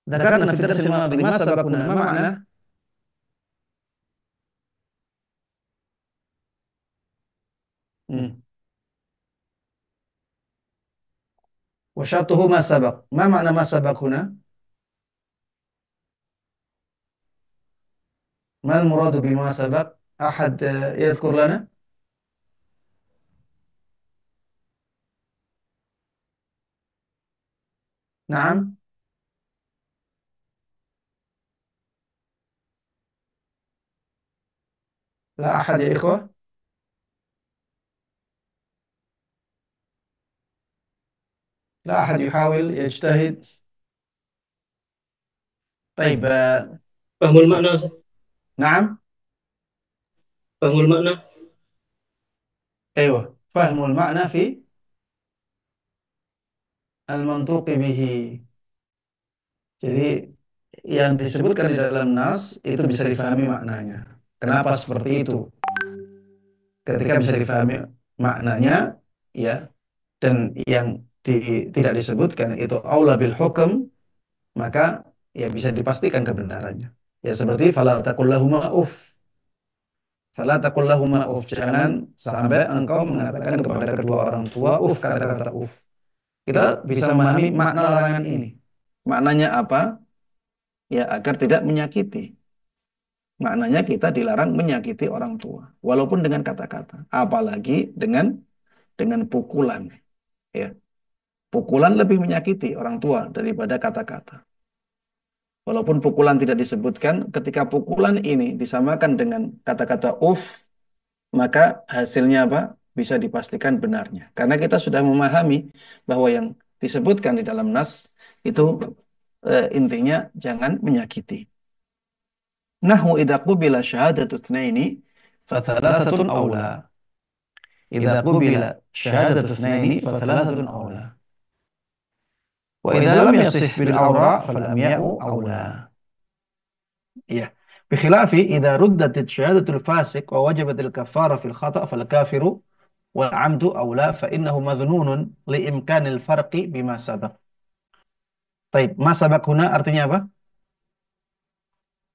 ذكرنا في الدرس الماضي ما سبق هنا ما معنى مم. وشرطه ما سبق. ما معنى ما سبق هنا؟ ما المراد بما سبق؟ أحد يذكر لنا؟ نعم. لا أحد يا إخوة. لا أحد يحاول يجتهد. طيب فهم المعنى أستاذ؟ نعم. فهم المعنى. أيوة، فهم المعنى في المنطوق به. Jadi yang disebutkan di dalam nas itu bisa difahami maknanya. Kenapa seperti itu? Ketika bisa difahami maknanya, ya, dan yang tidak disebutkan itu aula bil hukum, maka ya bisa dipastikan kebenarannya. Ya seperti fala taqul lahuma uff. Fala taqul lahuma uff. Jangan sampai engkau mengatakan kepada kedua orang tua uff, kata-kata uff. Kita bisa memahami makna larangan ini. Maknanya apa? Ya agar tidak menyakiti. Maknanya kita dilarang menyakiti orang tua, walaupun dengan kata-kata, apalagi dengan pukulan. Ya, pukulan lebih menyakiti orang tua daripada kata-kata. Walaupun pukulan tidak disebutkan, ketika pukulan ini disamakan dengan kata-kata uff, maka hasilnya apa? Bisa dipastikan benarnya. Karena kita sudah memahami bahwa yang disebutkan di dalam nas itu intinya jangan menyakiti. Nahu idza qubila syahadatu tsnaini fa thalathatun aula. إذا قبل شهادة اثنين فثلاثة أولى وإذا لم يصح بالأوراء فالأمياء أولى. إيه. بخلاف إذا ردت شهادة الفاسق ووجبت الكفارة في الخطأ فالكافر والعمد أولى فإنه مظنون لإمكان الفرق بما سبق. طيب ما سبق هنا artinya apa?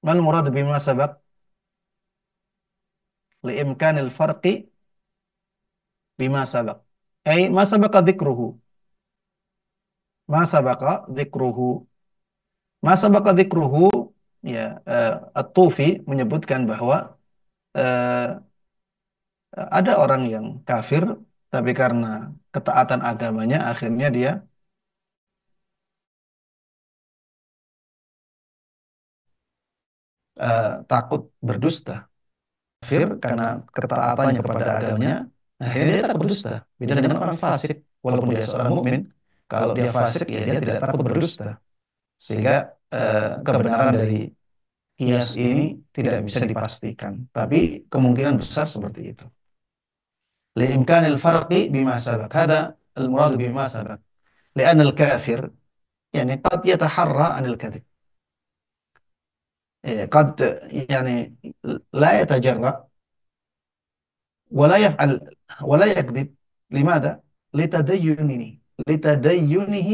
ما المراد بما سبق؟ لإمكان الفرق بما سبق أي ما سبق ذكره. ما سبق ذكره. Ma sabaqa dzikruhu, ya, At-Tufi menyebutkan bahwa eh, ada orang yang kafir tapi karena ketaatan agamanya akhirnya dia takut berdusta. Kafir karena ketaatannya kepada agamanya akhirnya dia takut berdusta. Beda dengan orang fasik, walaupun dia seorang mukmin, kalau dia fasik ya dia tidak takut berdusta. Sehingga kebenaran dari kias ini tidak bisa dipastikan, tapi kemungkinan besar seperti itu. لإمكان الفرق بما سبق هذا المراد بما سبق لأن الكافر يعني قد يتحرى عن الكذب. قد يعني لا يتجرأ ولا يفعل ولا يكذب. لماذا؟ لتدينه لتدينه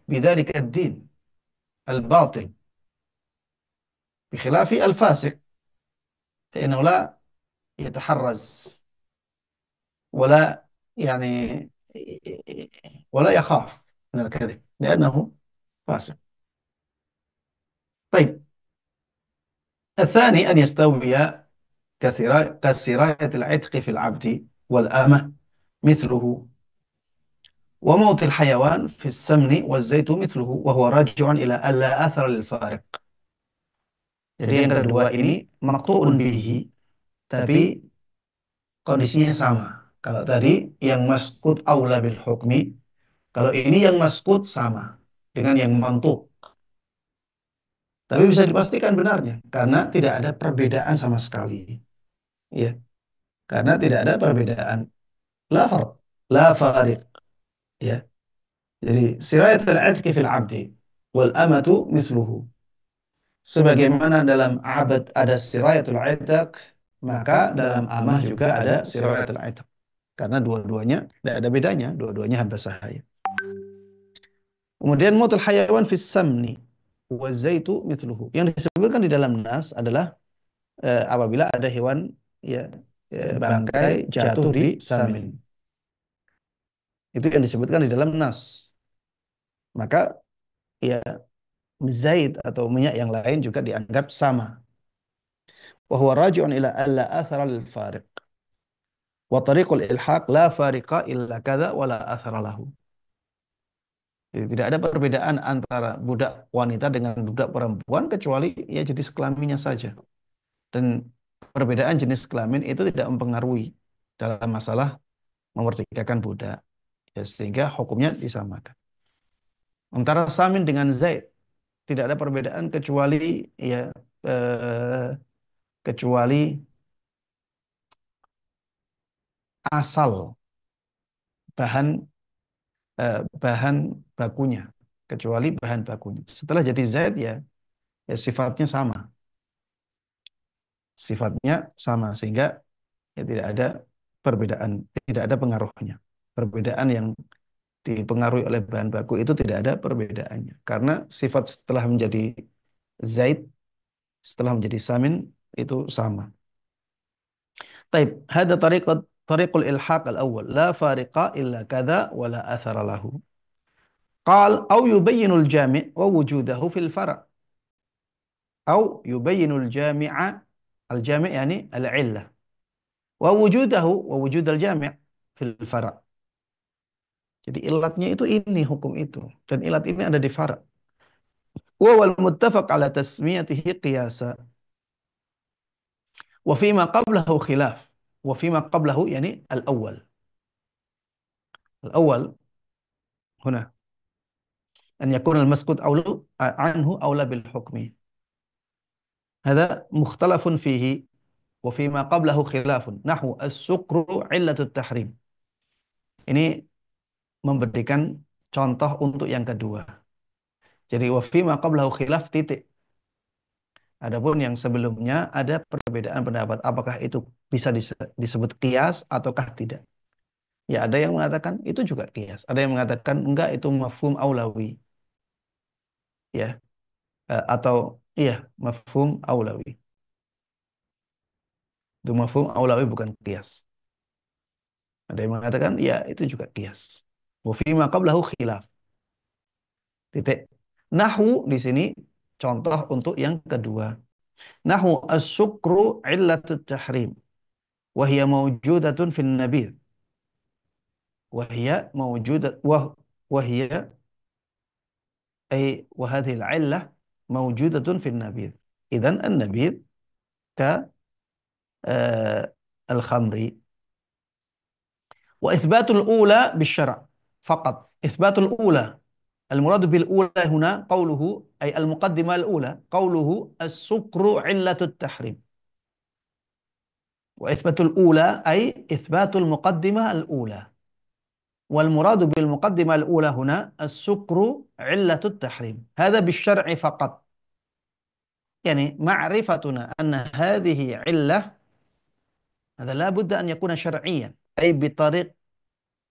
بذلك الدين الباطل، بخلاف الفاسق فإنه لا يتحرز ولا يعني ولا يخاف من الكذب لأنه فاسق. طيب الثاني أن يستوي كسراية العتق في العبد والأمة مثله، وموت الحيوان في السمن والزيت مثله، وهو راجع إلى ألا أثر للفارق. Jadi yang kedua ini maqtu'un bihi, tapi kondisinya sama. Kalau tadi yang maskut aula bil hukmi, kalau ini yang maskut sama dengan yang mantuk. Tapi bisa dipastikan benarnya karena tidak ada perbedaan sama sekali. Ya, karena tidak ada perbedaan. La farq, la fariq. Ya. Jadi sirayatul atqi fil abdi wal amatu mithluhu. Sebagaimana dalam abad ada sirayatul atq, maka dalam amah juga ada sirayatul atq. Karena dua-duanya tidak ada bedanya, dua-duanya hamba sahaya. Kemudian mutul hayawan fis samni. wa zaitu mithluhu. Yang disebutkan di dalam nas adalah apabila ada hewan ya bangkai jatuh di samin. Itu yang disebutkan di dalam nas. Maka ya zait atau minyak yang lain juga dianggap sama. Wa huwa raji'un ila alla athara lil fariq. Wa tariqul ilhaq la fariqa illa kadza wa la athara lahu. Jadi tidak ada perbedaan antara budak wanita dengan budak perempuan kecuali ya jenis kelaminnya saja. Dan perbedaan jenis kelamin itu tidak mempengaruhi dalam masalah memerdekakan budak. Ya, sehingga hukumnya disamakan. Antara samin dengan zaid tidak ada perbedaan kecuali ya kecuali asal bahan bahan bakunya, kecuali bahan bakunya. Setelah jadi zaid ya sifatnya sama, sehingga ya tidak ada perbedaan, tidak ada pengaruhnya. Perbedaan yang dipengaruhi oleh bahan baku itu tidak ada perbedaannya, karena sifat setelah menjadi zaid, setelah menjadi samin itu sama. Taib, hada tariqul ilhaq al-awwal, la fariqa illa kadza wa la athara lahu. Qal au yubayyinul jami' wa wujudahu fil far'. Au yubayyinul jami'a, al-jami' yani al-illah. Wa wujudahu wa wujudal jami' fil far'. Jadi ilatnya itu ini hukum itu, dan ilat ini ada di far'. Wa wal muttafaq ala tasmiyatihi qiyasa. Wa fima qablahu khilaf. Wa fima qablahu yani al-awwal. Al-awwal huna أن يكون المسكوت عنه أولى بالحكم. هذا مختلف فيه وفيما قبله خلاف نحو السكر علة التحريم. Ini memberikan contoh untuk yang kedua. Jadi wafima qablahu khilaf titik. Adapun yang sebelumnya ada perbedaan pendapat apakah itu bisa disebut qiyas ataukah tidak. Ya ada yang mengatakan itu juga qiyas, ada yang mengatakan enggak itu mafhum aulawi. Ya, atau iya mafhum aulawi. Itu mafhum aulawi bukan qiyas. Ada yang mengatakan ya itu juga qiyas. Wa fi ma qablahu khilaf. Titik. Nahwu di sini contoh untuk yang kedua. Nahwu as-sukru illatut tahrim wa hiya mawjudatun fin nabidh. Wa hiya mawjudat wa hiya ay wa hadhihi al-illah mawjudatun fin nabidh. Idzan an-nabidh ka al-khamri. وإثبات الأولى بالشرع فقط. إثبات الأولى المراد بالأولى هنا قوله أي المقدمة الأولى قوله السكر علة التحريم. وإثبات الأولى أي إثبات المقدمة الأولى. والمراد بالمقدمة الأولى هنا السكر علة التحريم. هذا بالشرع فقط. يعني معرفتنا أن هذه علة هذا لا بد أن يكون شرعيا أي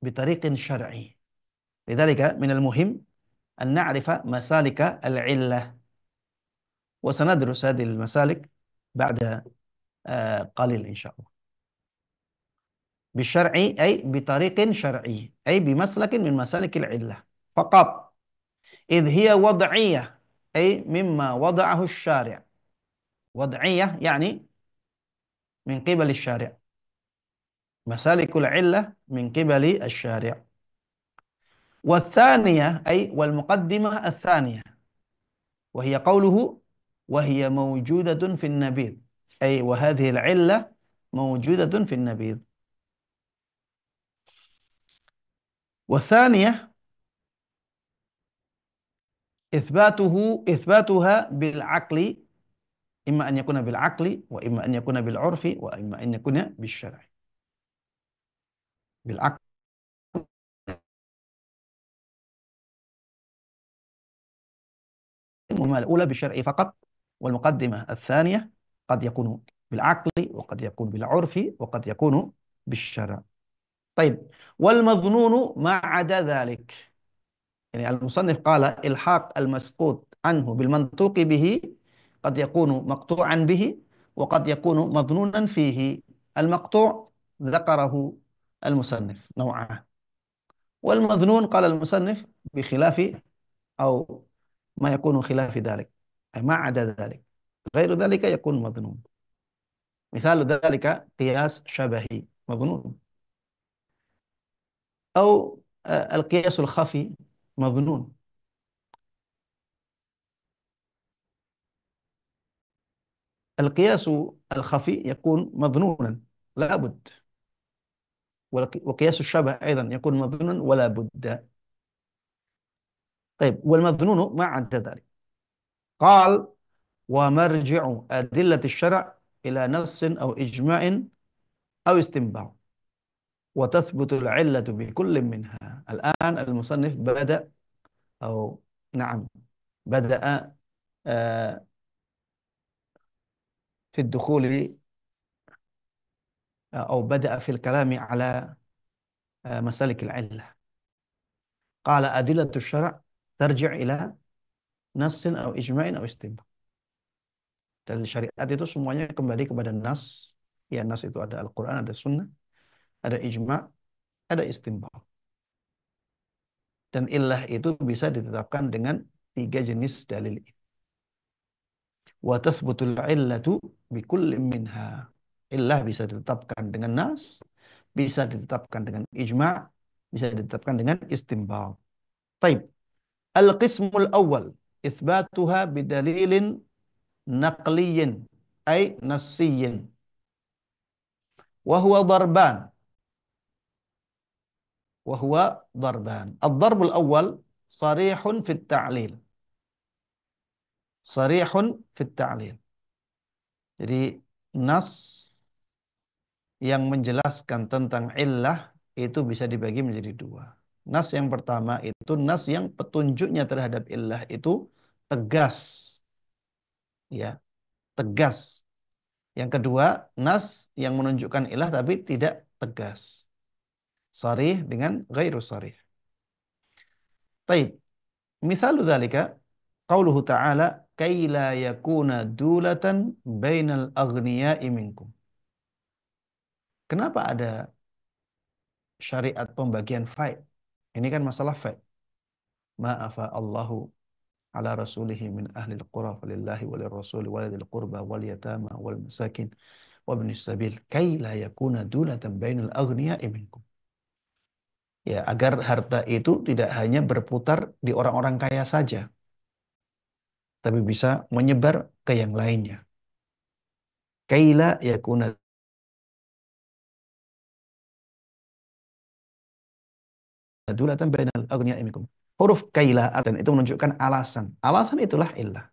بطريق شرعي. لذلك من المهم أن نعرف مسالك العلة، وسندرس هذه المسالك بعد قليل إن شاء الله. بالشرع أي بطريق شرعي أي بمسلك من مسالك العلة فقط، إذ هي وضعية أي مما وضعه الشارع. وضعية يعني من قبل الشارع، مسالك العلة من قبل الشارع. والثانية أي والمقدمة الثانية وهي قوله وهي موجودة في النبيذ، أي وهذه العلة موجودة في النبيذ. والثانية إثباتها بالعقل، إما أن يكون بالعقل وإما أن يكون بالعرف وإما أن يكون بالشرع. بالعقل الأولى بالشرع فقط، والمقدمة الثانية قد يكون بالعقل وقد يكون بالعرف وقد يكون بالشرع. طيب، والمظنون ما عدا ذلك. يعني المصنف قال إلحاق المسقوط عنه بالمنطوق به قد يكون مقطوعا به وقد يكون مظنونا فيه. المقطوع ذكره المصنف نوعان، والمظنون قال المصنف بخلاف أو ما يكون خلاف ذلك، أي ما عدا ذلك، غير ذلك يكون مظنون. مثال ذلك قياس شبهي مظنون، أو القياس الخفي مظنون. القياس الخفي يكون مظنونا لا بد، وقياس الشبه أيضا يكون مظنونا ولا بد. طيب والمظنون ما عدا ذلك؟ قال ومرجع أدلة الشرع إلى نص أو إجماع أو استنباط، وتثبت العلة بكل منها. الآن المصنف بدأ، أو نعم بدأ آه، في الدخول أو بدأ في الكلام على مسالك العلة. قال أدلة الشرع ترجع إلى نص أو إجماع أو استنباط. Dan syariat itu semuanya kembali kepada nas. Ya, nas itu ada Al-Quran, ada Sunnah, ada ijma', ada istinbat. Dan illah itu bisa ditetapkan dengan tiga jenis dalil. Wa tathbutul illatu bikulli minha. Illah bisa ditetapkan dengan nas, bisa ditetapkan dengan ijma', bisa ditetapkan dengan istinbat. Taib. Al-qismul awal itsbatuha bidalilin naqliyin ay nassiyin wa huwa darban. وهو ضربان. الضرب الأول صريح في التعليل. صريح في التعليل. Jadi nas yang menjelaskan tentang illah itu bisa dibagi menjadi dua. Nas yang pertama itu nas yang petunjuknya terhadap illah itu tegas, ya, tegas. Yang kedua, nas yang menunjukkan illah tapi tidak tegas. Sarih dengan ghairu sarih. Taib. Mithalu dzalika qauluhu ta'ala kay la yakuna dulatan bainal aghniya'i minkum. Kenapa ada syariat pembagian faid? Ini kan masalah faid. Ma'afa Allahu ala rasulihi min ahli al-qura falillahi walil rasuli walidil qurba wal yatama wal masakin wa ibnis sabil kay la yakuna dulatan bainal aghniya'i minkum. Ya, agar harta itu tidak hanya berputar di orang-orang kaya saja, tapi bisa menyebar ke yang lainnya. Kaila yakuna dulatan bainal aghniya'i minkum. Huruf kaila dan itu menunjukkan alasan. Alasan itulah illah.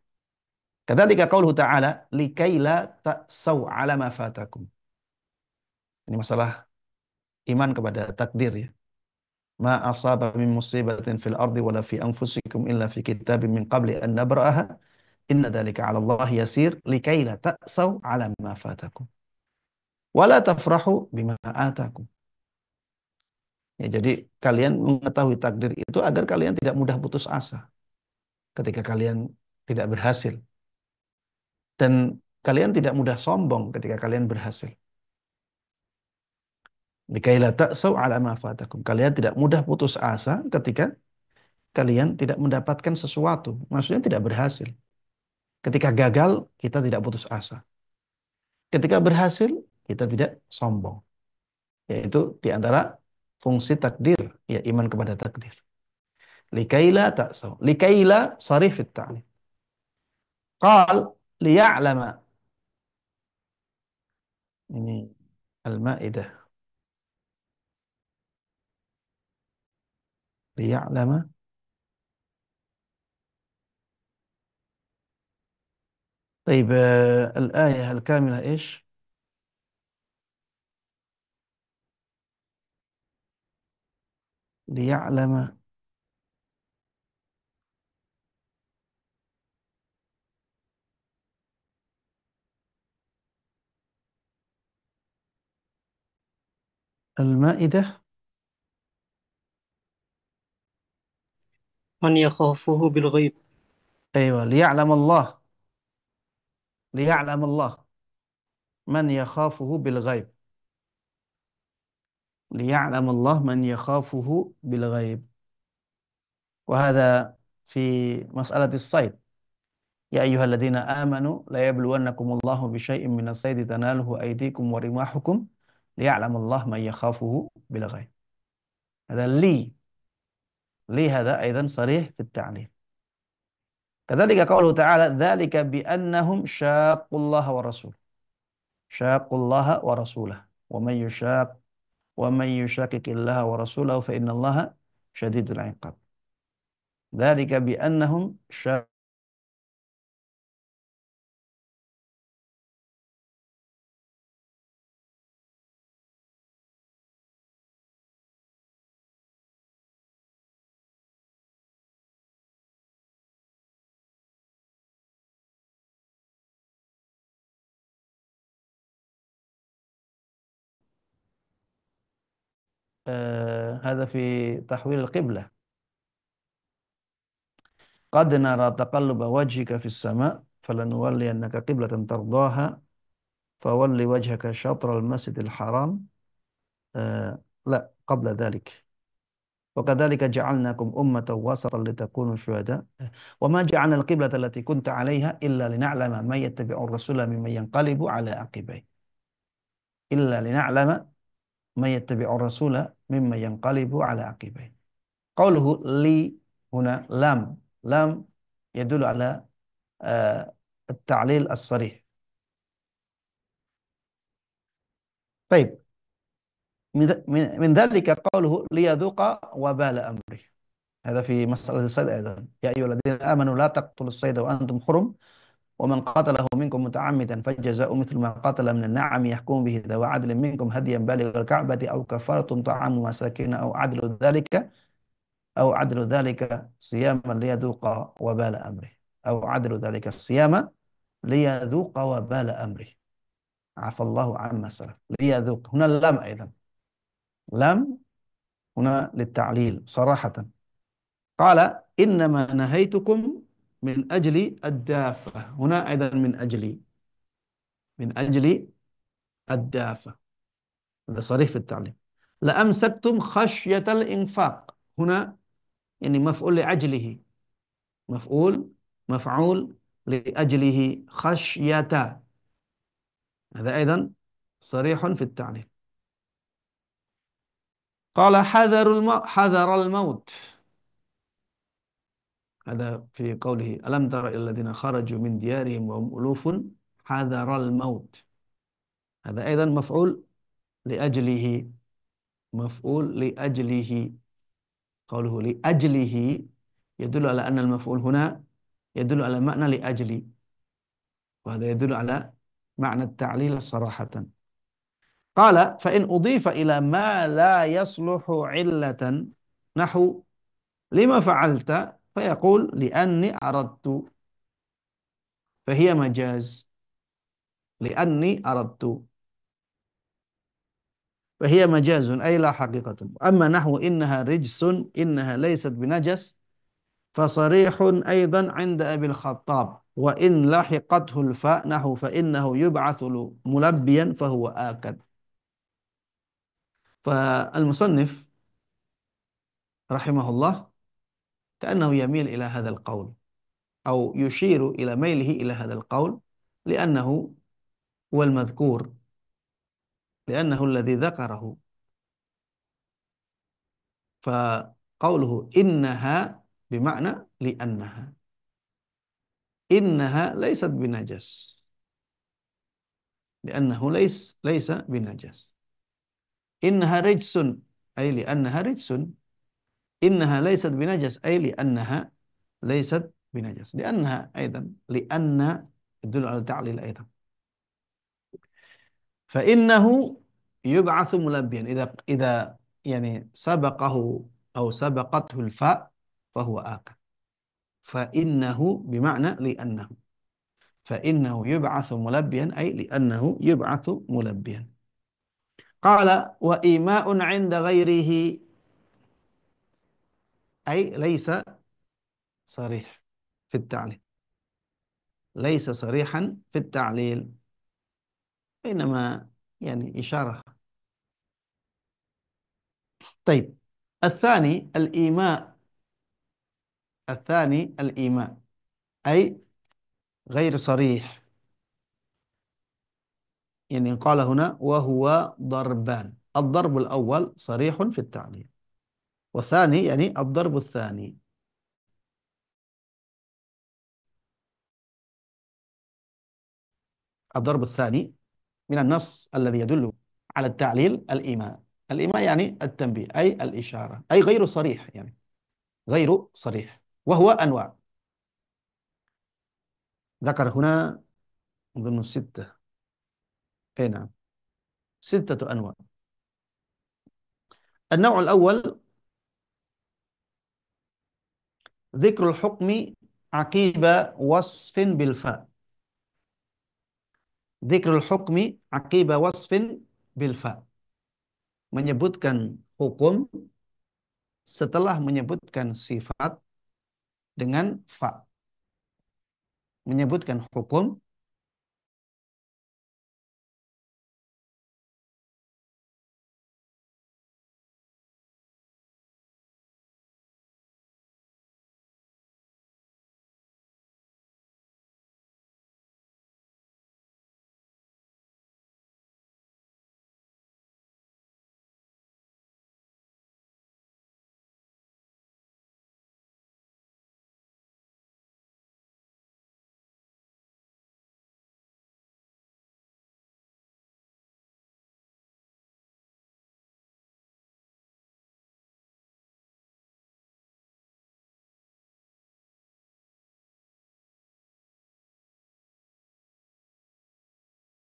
Kadzalika qauluhu ta'ala likaila ta'sau 'ala ma fatakum. Ini masalah iman kepada takdir, ya. Ma asaba min musibatin fil ardi wala fi anfusikum illa fi kitabim min qabli an nabra'aha inna dzalika 'ala Allah yasir likaila ta'sau 'ala ma fatakum wala tafrahu bima atakum. Ya, jadi kalian mengetahui takdir itu agar kalian tidak mudah putus asa ketika kalian tidak berhasil, dan kalian tidak mudah sombong ketika kalian berhasil. Likaila ta'sau 'ala ma fatakum. Kalian tidak mudah putus asa ketika kalian tidak mendapatkan sesuatu, maksudnya tidak berhasil. Ketika gagal, kita tidak putus asa. Ketika berhasil, kita tidak sombong. Yaitu di antara fungsi takdir, ya, iman kepada takdir. Likaila ta'sau. Likaila sarih fit ta'lim. Qal liya'lama. Ini Al-Maidah. Liya'lama. طيب الآية الكاملة إيش؟ ليعلم. المائدة. من يخافه بالغيب. أيوة، ليعلم الله من يخافه بالغيب. ليعلم الله من يخافه بالغيب. وهذا في مسألة الصيد. يا أيها الذين آمنوا لا يبلونكم الله بشيء من الصيد تناله أيديكم ورماحكم ليعلم الله من يخافه بالغيب. هذا لي هذا أيضا صريح في التعليم. كذلك قوله تعالى ذلك بأنهم شاقوا الله ورسوله. شاقوا الله ورسوله ومن يشاقق الله ورسوله فإن الله شديد العقاب. ذلك بأنهم شاقوا. هذا في تحويل القبلة. قد نرى تقلب وجهك في السماء فلنولينك قبلة ترضاها فول وجهك شطر المسجد الحرام. لا، قبل ذلك. وكذلك جعلناكم أمة وسطا لتكونوا شهداء وما جعلنا القبلة التي كنت عليها إلا لنعلم من يتبع الرسول ممن ينقلب على عقبيه. إلا لنعلم من يتبع الرسول ممن ينقلب على عقبيه. قوله لي هنا لام يدل على التعليل الصريح. طيب، من ذلك قوله ليذوق وبال أمره. هذا في مسألة الصيد أيضا. يا أيها الذين آمنوا لا تقتلوا الصيد وأنتم حرم ومن قتله منكم متعمدا فجزاء مثل ما قتل من النعم يحكم به ذوى عدل منكم هديا بالغ الكعبة أو كفارة طعام مساكين أو عدل ذلك صياما ليذوق وبال أمره. أو عدل ذلك صياما ليذوق وبال أمره. عفى الله عما سلف. ليذوق هنا اللام أيضا. لام هنا للتعليل صراحة. قال إنما نهيتكم من أجل الدافة. هنا أيضا من أجل الدافة. هذا صريح في التعليم. لأمسكتم خشية الإنفاق. هنا يعني مفعول لأجله. مفعول مفعول لأجله خشية. هذا أيضا صريح في التعليم. قال حذر الموت. هذا في قوله ألم تر إلى الذين خرجوا من ديارهم وهم ألوف حذر الموت. هذا أيضا لأجله مفعول لأجله. قوله لأجله يدل على أن المفعول هنا يدل على معنى لأجل. وهذا يدل على معنى التعليل صراحة. قال فإن أضيف إلى ما لا يصلح علة نحو لما فعلت فيقول لأني أردت فهي مجاز. لأني أردت فهي مجاز أي لا حقيقة. أما نحو إنها رجس إنها ليست بنجس فصريح أيضا عند أبي الخطاب. وإن لحقته الفاء نحو فإنه يبعث ملبيا فهو آكد. فالمصنف رحمه الله كأنه يميل إلى هذا القول أو يشير إلى ميله إلى هذا القول لأنه هو المذكور، لأنه الذي ذكره. فقوله إنها بمعنى لأنها. إنها ليست بنجس لأنه ليس بنجس. إنها رجس أي لأنها رجس. إنها ليست بنجس أي لأنها ليست بنجس. لأنها أيضا لأن يدل على التعليل أيضا. فإنه يبعث ملبيا إذا يعني سبقه أو سبقته الفاء فهو آكل. فإنه بمعنى لأنه. فإنه يبعث ملبيا أي لأنه يبعث ملبيا. قال وإيماء عند غيره أي ليس صريح في التعليل. laisa sarihan fit ta'lil, إنما يعني إشارة. طيب، الثاني الإيماء. الثاني الإيماء أي غير صريح، يعني قال هنا وهو ضربان. الضرب الأول صريح في التعليل، والثاني يعني الضرب الثاني. الضرب الثاني من النص الذي يدل على التعليل الإيماء. الإيماء يعني التنبيه أي الإشارة، أي غير صريح، يعني غير صريح. وهو أنواع، ذكر هنا ضمن الستة. أي نعم، 6 أنواع. النوع الأول ذكر الحكم عقيب وصف بالفاء. ذكر الحكم عقيب وصف بالفاء، menyebutkan hukum setelah menyebutkan sifat dengan fa. Menyebutkan hukum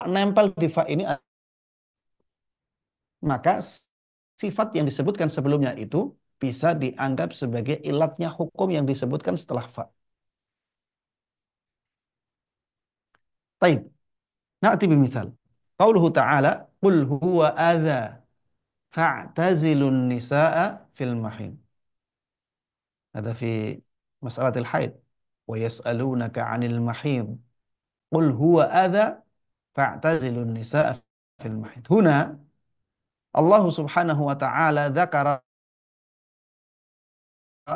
nempel di fa ini, maka sifat yang disebutkan sebelumnya itu bisa dianggap sebagai ilatnya hukum yang disebutkan setelah fa. Taib. Na'ti bimithal. Qauluhu ta'ala, qul huwa adza fa'tazilun nisaa fil mahid. Ada fi mas'alatil haid. Wa yas'alunaka 'anil mahid. Qul huwa adza fa'tazilun nisaa fil mahid. Huna Allah Subhanahu wa ta'ala dzakara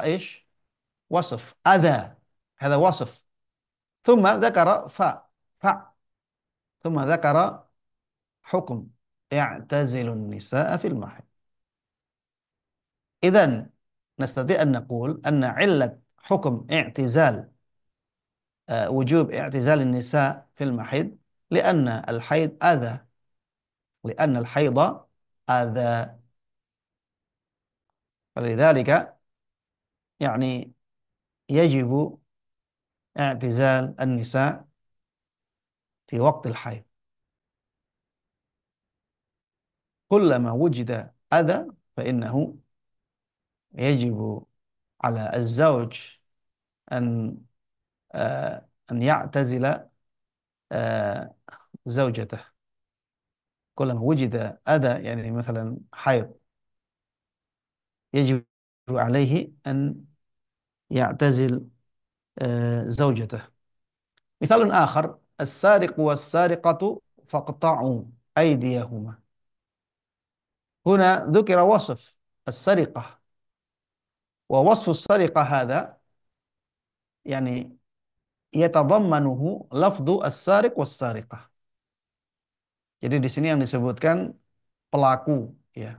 ish wasf adza. Hadza wasf. Thumma dzakara fa. Fa. Thumma dzakara hukum. I'tazilun nisaa fil mahid. إذن نستطيع أن نقول أن علة حكم اعتزال وجوب اعتزال النساء في المحيض لأن الحيض أذى، لأن الحيض أذى. فلذلك يعني يجب اعتزال النساء في وقت الحيض. كلما وجد أذى فإنه يجب على الزوج أن أن يعتزل زوجته. كلما وجد أذى، يعني مثلا حيض، يجب عليه أن يعتزل زوجته. مثال آخر، السارق والسارقة فاقطعوا أيديهما. هنا ذكر وصف السرقة، ووصف السرقة هذا يعني يتضمنه لفظ السارق والسارقة. Jadi di sini yang disebutkan pelaku, ya,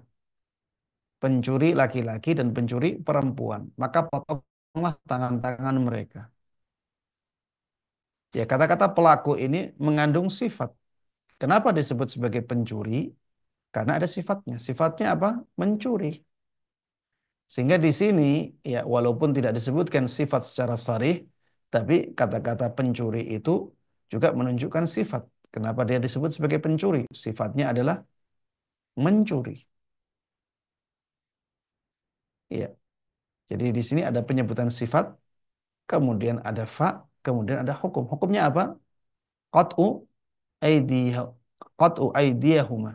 pencuri laki-laki dan pencuri perempuan, maka potonglah tangan-tangan mereka. Ya, kata-kata pelaku ini mengandung sifat. Kenapa disebut sebagai pencuri? Karena ada sifatnya. Sifatnya apa? Mencuri. Sehingga di sini, ya, walaupun tidak disebutkan sifat secara sharih, tapi kata-kata pencuri itu juga menunjukkan sifat. Kenapa dia disebut sebagai pencuri? Sifatnya adalah mencuri. Ya. Jadi di sini ada penyebutan sifat, kemudian ada fa, kemudian ada hukum. Hukumnya apa? Qat'u aydiyah, qat'u aydiyahuma.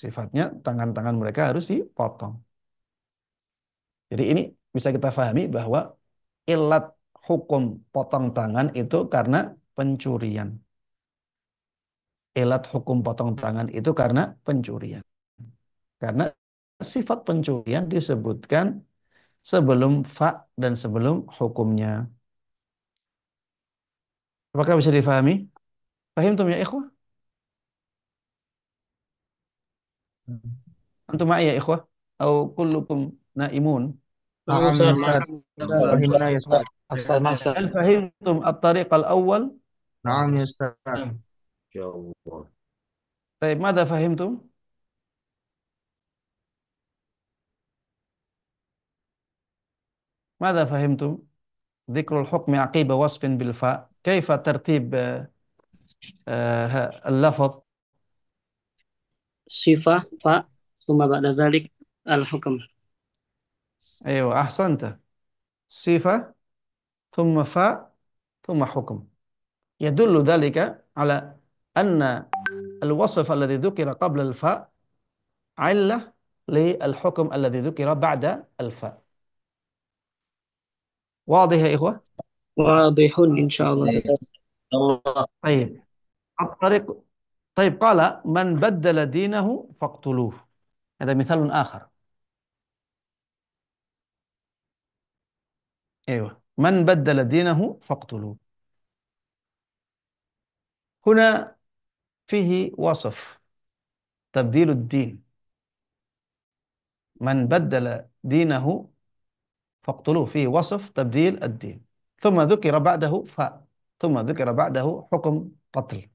Sifatnya tangan-tangan mereka harus dipotong. Jadi ini bisa kita pahami bahwa ilat hukum potong tangan itu karena pencurian. Ilat hukum potong tangan itu karena pencurian. Karena sifat pencurian disebutkan sebelum fa dan sebelum hukumnya. Apakah bisa difahami? Paham tuh ya ikhwah? Antum ma'i ya ikhwah? Atau kullukum naimun? Nah, نعم يا Ustaz. أستاذ فهمنا يا أستاذ أحسن أحسن. هل فهمتم الطريق الأول؟ نعم يا أستاذ يا الله. طيب ماذا فهمتم؟ ماذا فهمتم؟ ذكر الحكم عقيب وصف بالفاء كيف ترتيب اللفظ؟ Sifah, fa, ثم بعد ذلك الحكم. أيوة أحسنت. صفة ثم فاء ثم حكم. يدل ذلك على أن الوصف الذي ذكر قبل الفاء علة للحكم الذي ذكر بعد الفاء. واضح يا إخوة؟ واضح إن شاء الله تعالى. طيب الطريق. طيب قال من بدل دينه فاقتلوه. هذا مثال آخر. أيوة من بدل دينه فاقتلوه. هنا فيه وصف تبديل الدين. من بدل دينه فاقتلوه فيه وصف تبديل الدين. ثم ذكر بعده فاء. ثم ذكر بعده حكم قتل.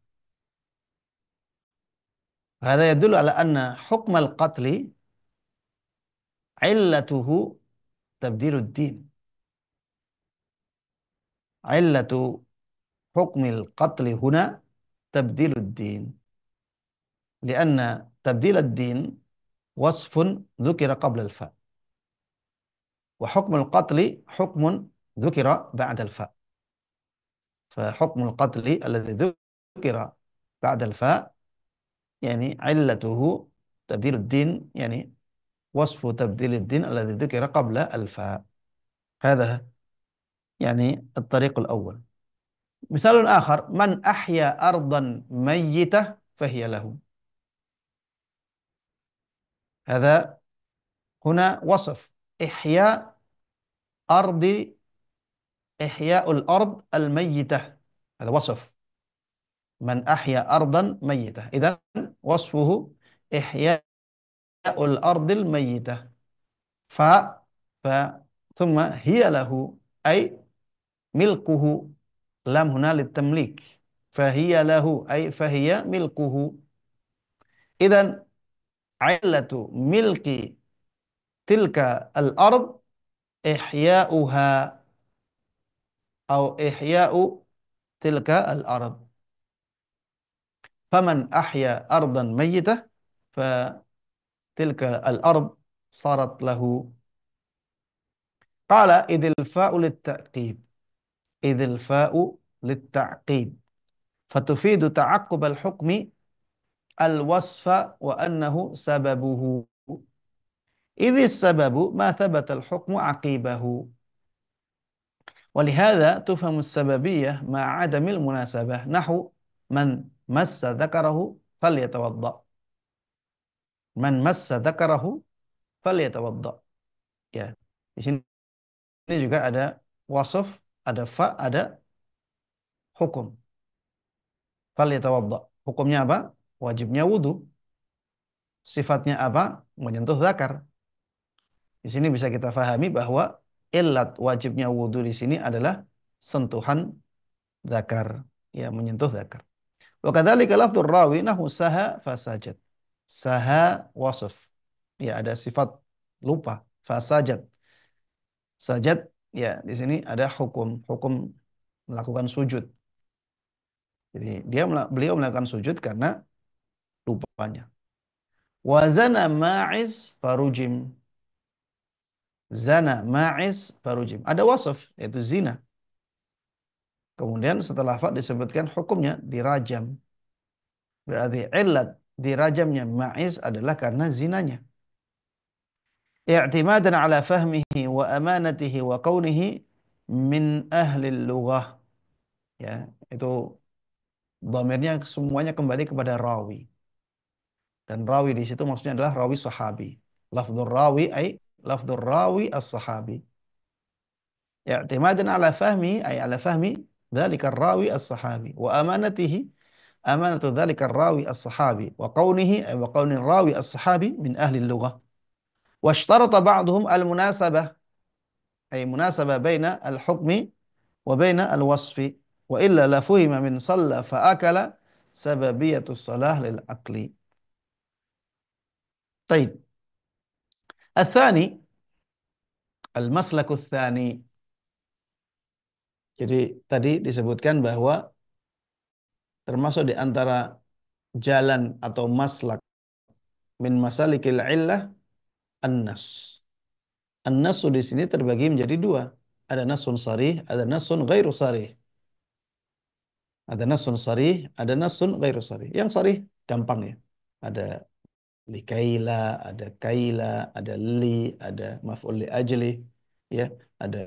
هذا يدل على أن حكم القتل علته تبديل الدين. علة حكم القتل هنا تبديل الدين، لأن تبديل الدين وصف ذكر قبل الفاء، وحكم القتل حكم ذكر بعد الفاء. فحكم القتل الذي ذكر بعد الفاء يعني علته تبديل الدين، يعني وصف تبديل الدين الذي ذكر قبل الفاء. هذا يعني الطريق الأول. مثال آخر من أحيا أرضا ميتة فهي له. هذا هنا وصف إحياء أرض إحياء الأرض الميتة. هذا وصف من أحيا أرضا ميتة. إذن وصفه إحياء الأرض الميتة. ف ف ثم هي له أي ملكه. لام هنا للتمليك. فهي له أي فهي ملكه. إذن علة ملك تلك الأرض إحياؤها أو إحياء تلك الأرض. فمن أحيا أرضا ميتة فتلك الأرض صارت له. قال إذ الفاء للتعقيب. إذ الفاء للتعقيب فتفيد تعقب الحكم الوصف وأنه سببه. إذ السبب ما ثبت الحكم عقيبه. ولهذا تفهم السببية مع عدم المناسبة. نحو من مس ذكره فليتوضأ. Man massa dzakarahu falyatawadda. Ya. Di sini juga ada wasaf, ada fa, ada hukum. Falyatawadda. Hukumnya apa? Wajibnya wudu. Sifatnya apa? Menyentuh zakar. Di sini bisa kita fahami bahwa illat wajibnya wudu di sini adalah sentuhan zakar, ya menyentuh zakar. Wa kadzalika lafdzur rawi nahu saha fasajad. Saha wasaf. Ya ada sifat lupa, fasajad. Sajad ya di sini ada hukum melakukan sujud. Jadi beliau melakukan sujud karena lupanya. Wa zana ma'iz farujim. Zana ma'iz farujim. Ada wasaf yaitu zina. Kemudian setelah fa disebutkan hukumnya dirajam. Berarti illat dirajamnya ma'iz adalah karena zinanya. I'timadan ala fahmihi wa amanatihi wa kaunihi min ahli lughah. Ya, itu dhamirnya semuanya kembali kepada rawi. Dan rawi di situ maksudnya adalah rawi sahabi. Lafdzur rawi ay lafdzur rawi as-sahabi. I'timadan ala fahmi ay ala fahmi dzalika rawi as-sahabi wa amanatihi amanatu dzalika rawi as-sahabi wa qawnihi ay wa qawni rawi as-sahabi min ahli lughah. Washtarata ba'dhum al-munasabah ay munasabah baina al-hukmi wa baina al-wasfi wa illa la fuhima min shalla fa akala sababiyatus salah lil aqli. Taib. Al-thani al-maslakut tsani. Jadi tadi disebutkan bahwa termasuk di antara jalan atau maslak min masalikil illah an-nas. An-nasu di sini terbagi menjadi dua. Ada nasun sarih, ada nasun ghairu sarih. Ada nasun sarih, ada nasun ghairu sarih. Yang sarih gampang ya. Ada likaila, ada kaila, ada li, ada maf'ul li ajli, ya, ada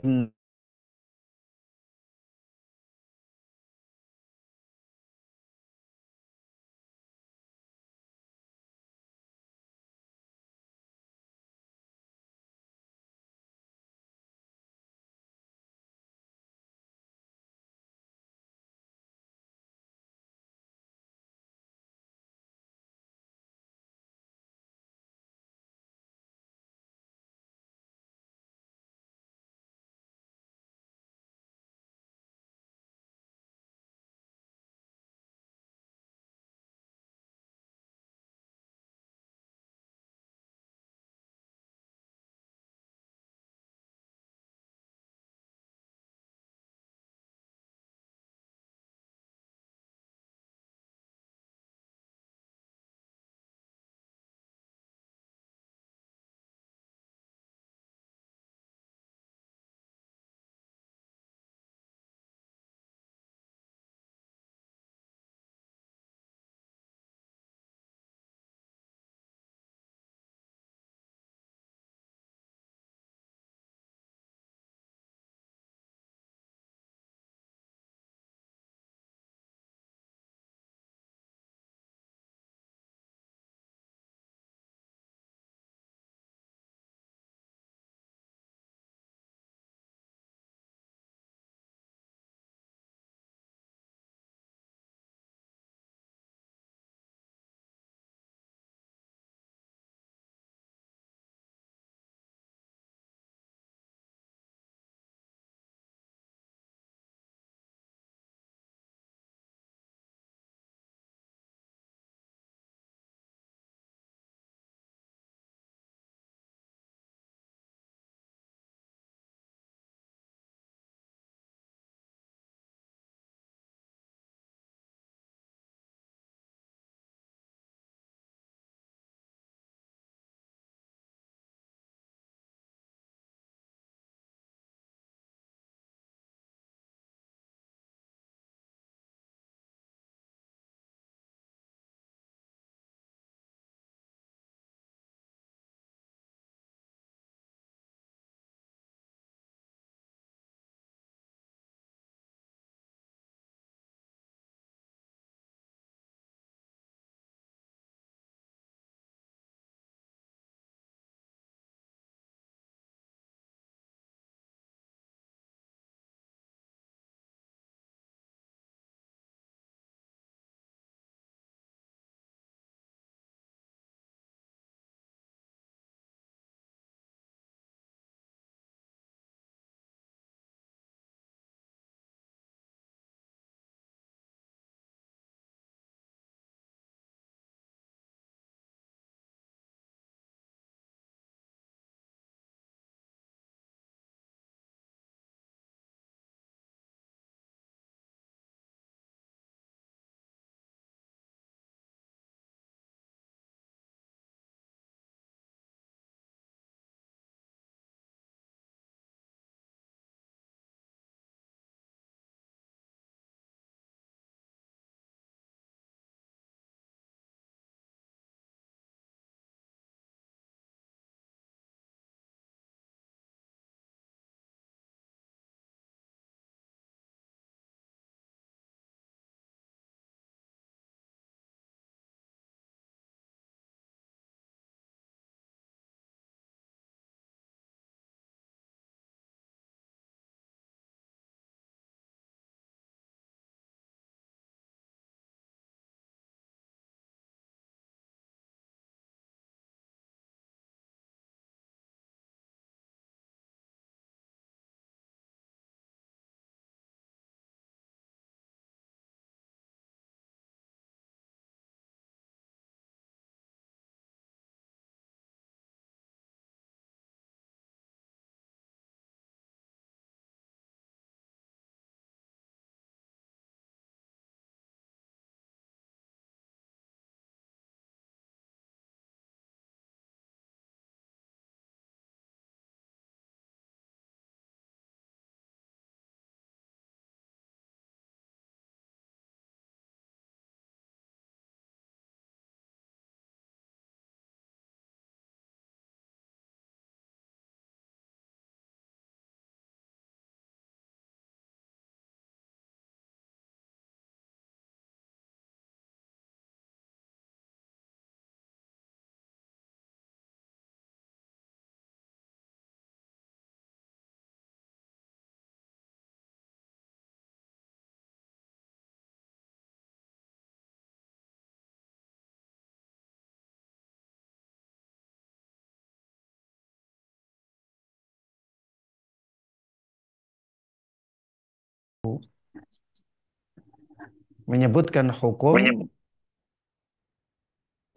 menyebutkan hukum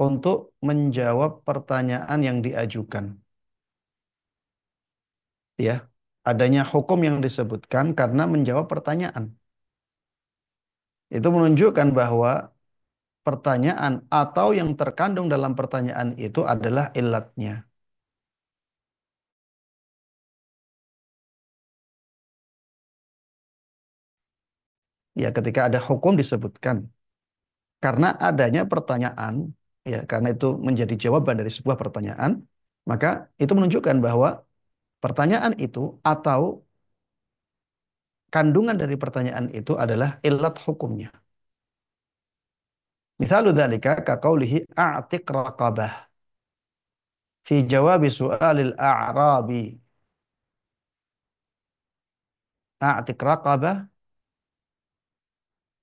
untuk menjawab pertanyaan yang diajukan. Ya, adanya hukum yang disebutkan karena menjawab pertanyaan. Itu menunjukkan bahwa pertanyaan atau yang terkandung dalam pertanyaan itu adalah ilatnya. Ya, ketika ada hukum disebutkan karena adanya pertanyaan, ya, karena itu menjadi jawaban dari sebuah pertanyaan, maka itu menunjukkan bahwa pertanyaan itu atau kandungan dari pertanyaan itu adalah ilat hukumnya. Misalu dzalika ka qaulihi a'tiq raqabah fi jawabi su'alil a'rabi. A'tiq raqabah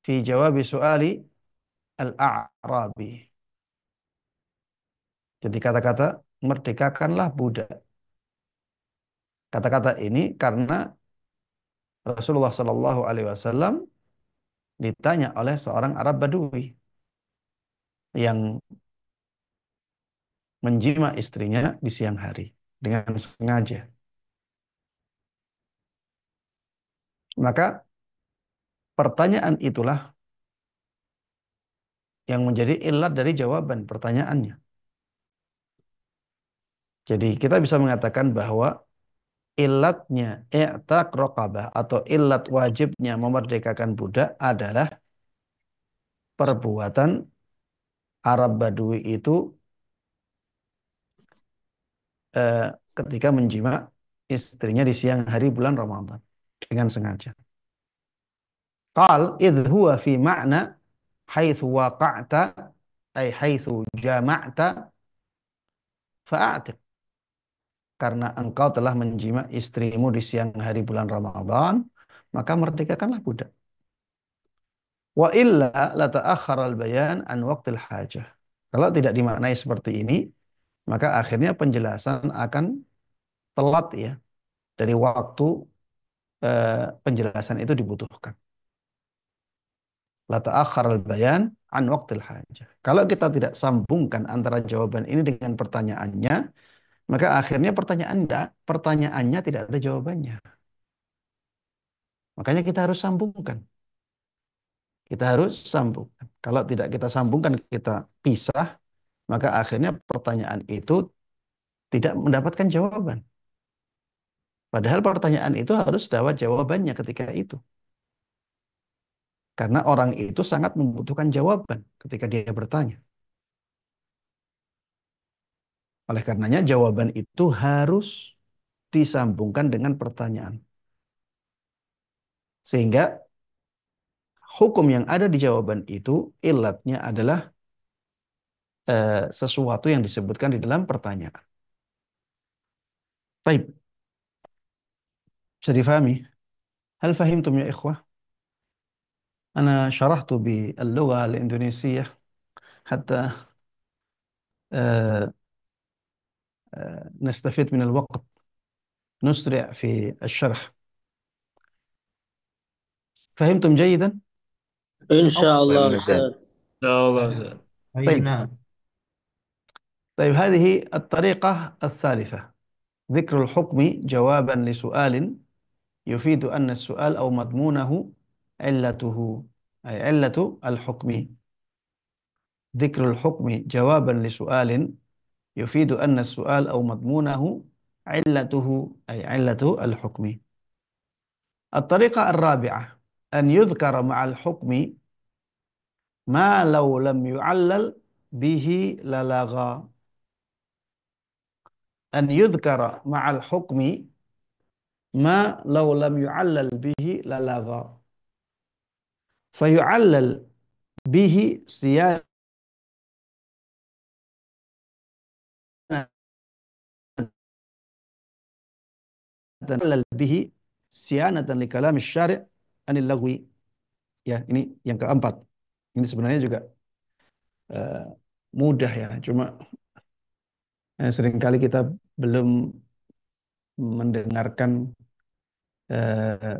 fi jawabi su'ali al-a'rabi. Jadi kata-kata merdekakanlah budak. Kata-kata ini karena Rasulullah Shallallahu Alaihi Wasallam ditanya oleh seorang Arab Badui yang menjima istrinya di siang hari dengan sengaja. Maka pertanyaan itulah yang menjadi ilat dari jawaban pertanyaannya. Jadi kita bisa mengatakan bahwa ilatnya i'taq raqabah atau ilat wajibnya memerdekakan budak adalah perbuatan Arab Badui itu eh, ketika menjima istrinya di siang hari bulan Ramadan dengan sengaja. Qal idh huwa fi ma'na haitsu waqa'ta ay haitsu jama'ta fa'atiq. Karena engkau telah menjima istrimu di siang hari bulan Ramadan, maka merdekakanlah budak. Wa illa la ta'akhkhara al-bayan an waqtil hajah. Kalau tidak dimaknai seperti ini, maka akhirnya penjelasan akan telat ya dari waktu penjelasan itu dibutuhkan. La ta'akhkhara al-bayan an waqtil hajah. Kalau kita tidak sambungkan antara jawaban ini dengan pertanyaannya, maka akhirnya pertanyaannya tidak ada jawabannya. Makanya kita harus sambungkan. Kita harus sambungkan. Kalau tidak kita sambungkan, kita pisah, maka akhirnya pertanyaan itu tidak mendapatkan jawaban. Padahal pertanyaan itu harus dapat jawabannya ketika itu. Karena orang itu sangat membutuhkan jawaban ketika dia bertanya. Oleh karenanya jawaban itu harus disambungkan dengan pertanyaan. Sehingga hukum yang ada di jawaban itu ilatnya adalah sesuatu yang disebutkan di dalam pertanyaan. Baik, bisa difahami? Hal fahimtum ya ikhwah? Ana syarahtu bil-lugha al-Indonesiyah hatta نستفيد من الوقت نسرع في الشرح فهمتم جيدا؟ إن شاء الله فهمنا أستاذ. Ustaz. طيب نعم. طيب هذه الطريقة الثالثة ذكر الحكم جوابا لسؤال يفيد أن السؤال أو مضمونه علته أي علة الحكم. ذكر الحكم جوابا لسؤال يفيد أن السؤال أو مضمونه علته أي علة الحكم. الطريقة الرابعة أن يذكر مع الحكم ما لو لم يعلل به للغى. أن يذكر مع الحكم ما لو لم يعلل به للغى فيعلل به صيانة يعلل به صيانة لكلام الشارع عن اللغو. Ya, ini yang keempat. Ini sebenarnya juga eh, mudah ya, cuma seringkali kita belum mendengarkan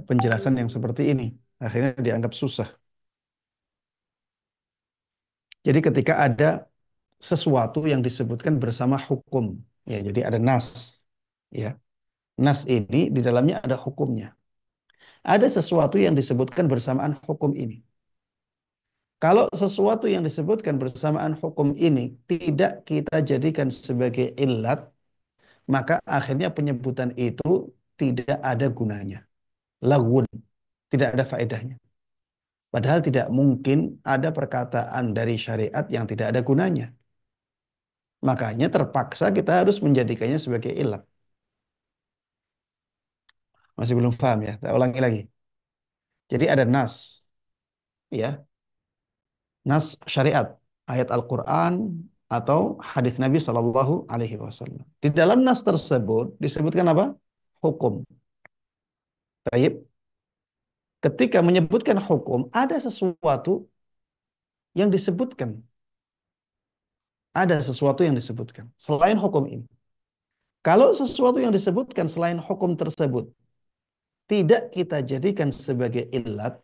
penjelasan yang seperti ini. akhirnya dianggap susah. Jadi ketika ada sesuatu yang disebutkan bersama hukum, ya jadi ada nas, ya. Nas ini di dalamnya ada hukumnya. Ada sesuatu yang disebutkan bersamaan hukum ini. Kalau sesuatu yang disebutkan bersamaan hukum ini tidak kita jadikan sebagai illat, maka akhirnya penyebutan itu tidak ada gunanya. Lagun, tidak ada faedahnya. Padahal tidak mungkin ada perkataan dari syariat yang tidak ada gunanya. Makanya terpaksa kita harus menjadikannya sebagai ilat. Masih belum paham ya? Saya ulangi lagi. Jadi ada nas, ya, nas syariat, ayat Al-Quran atau hadis Nabi Shallallahu Alaihi Wasallam. Di dalam nas tersebut disebutkan apa? Hukum. Taib. Ketika menyebutkan hukum, ada sesuatu yang disebutkan. Ada sesuatu yang disebutkan selain hukum ini. Kalau sesuatu yang disebutkan selain hukum tersebut tidak kita jadikan sebagai illat,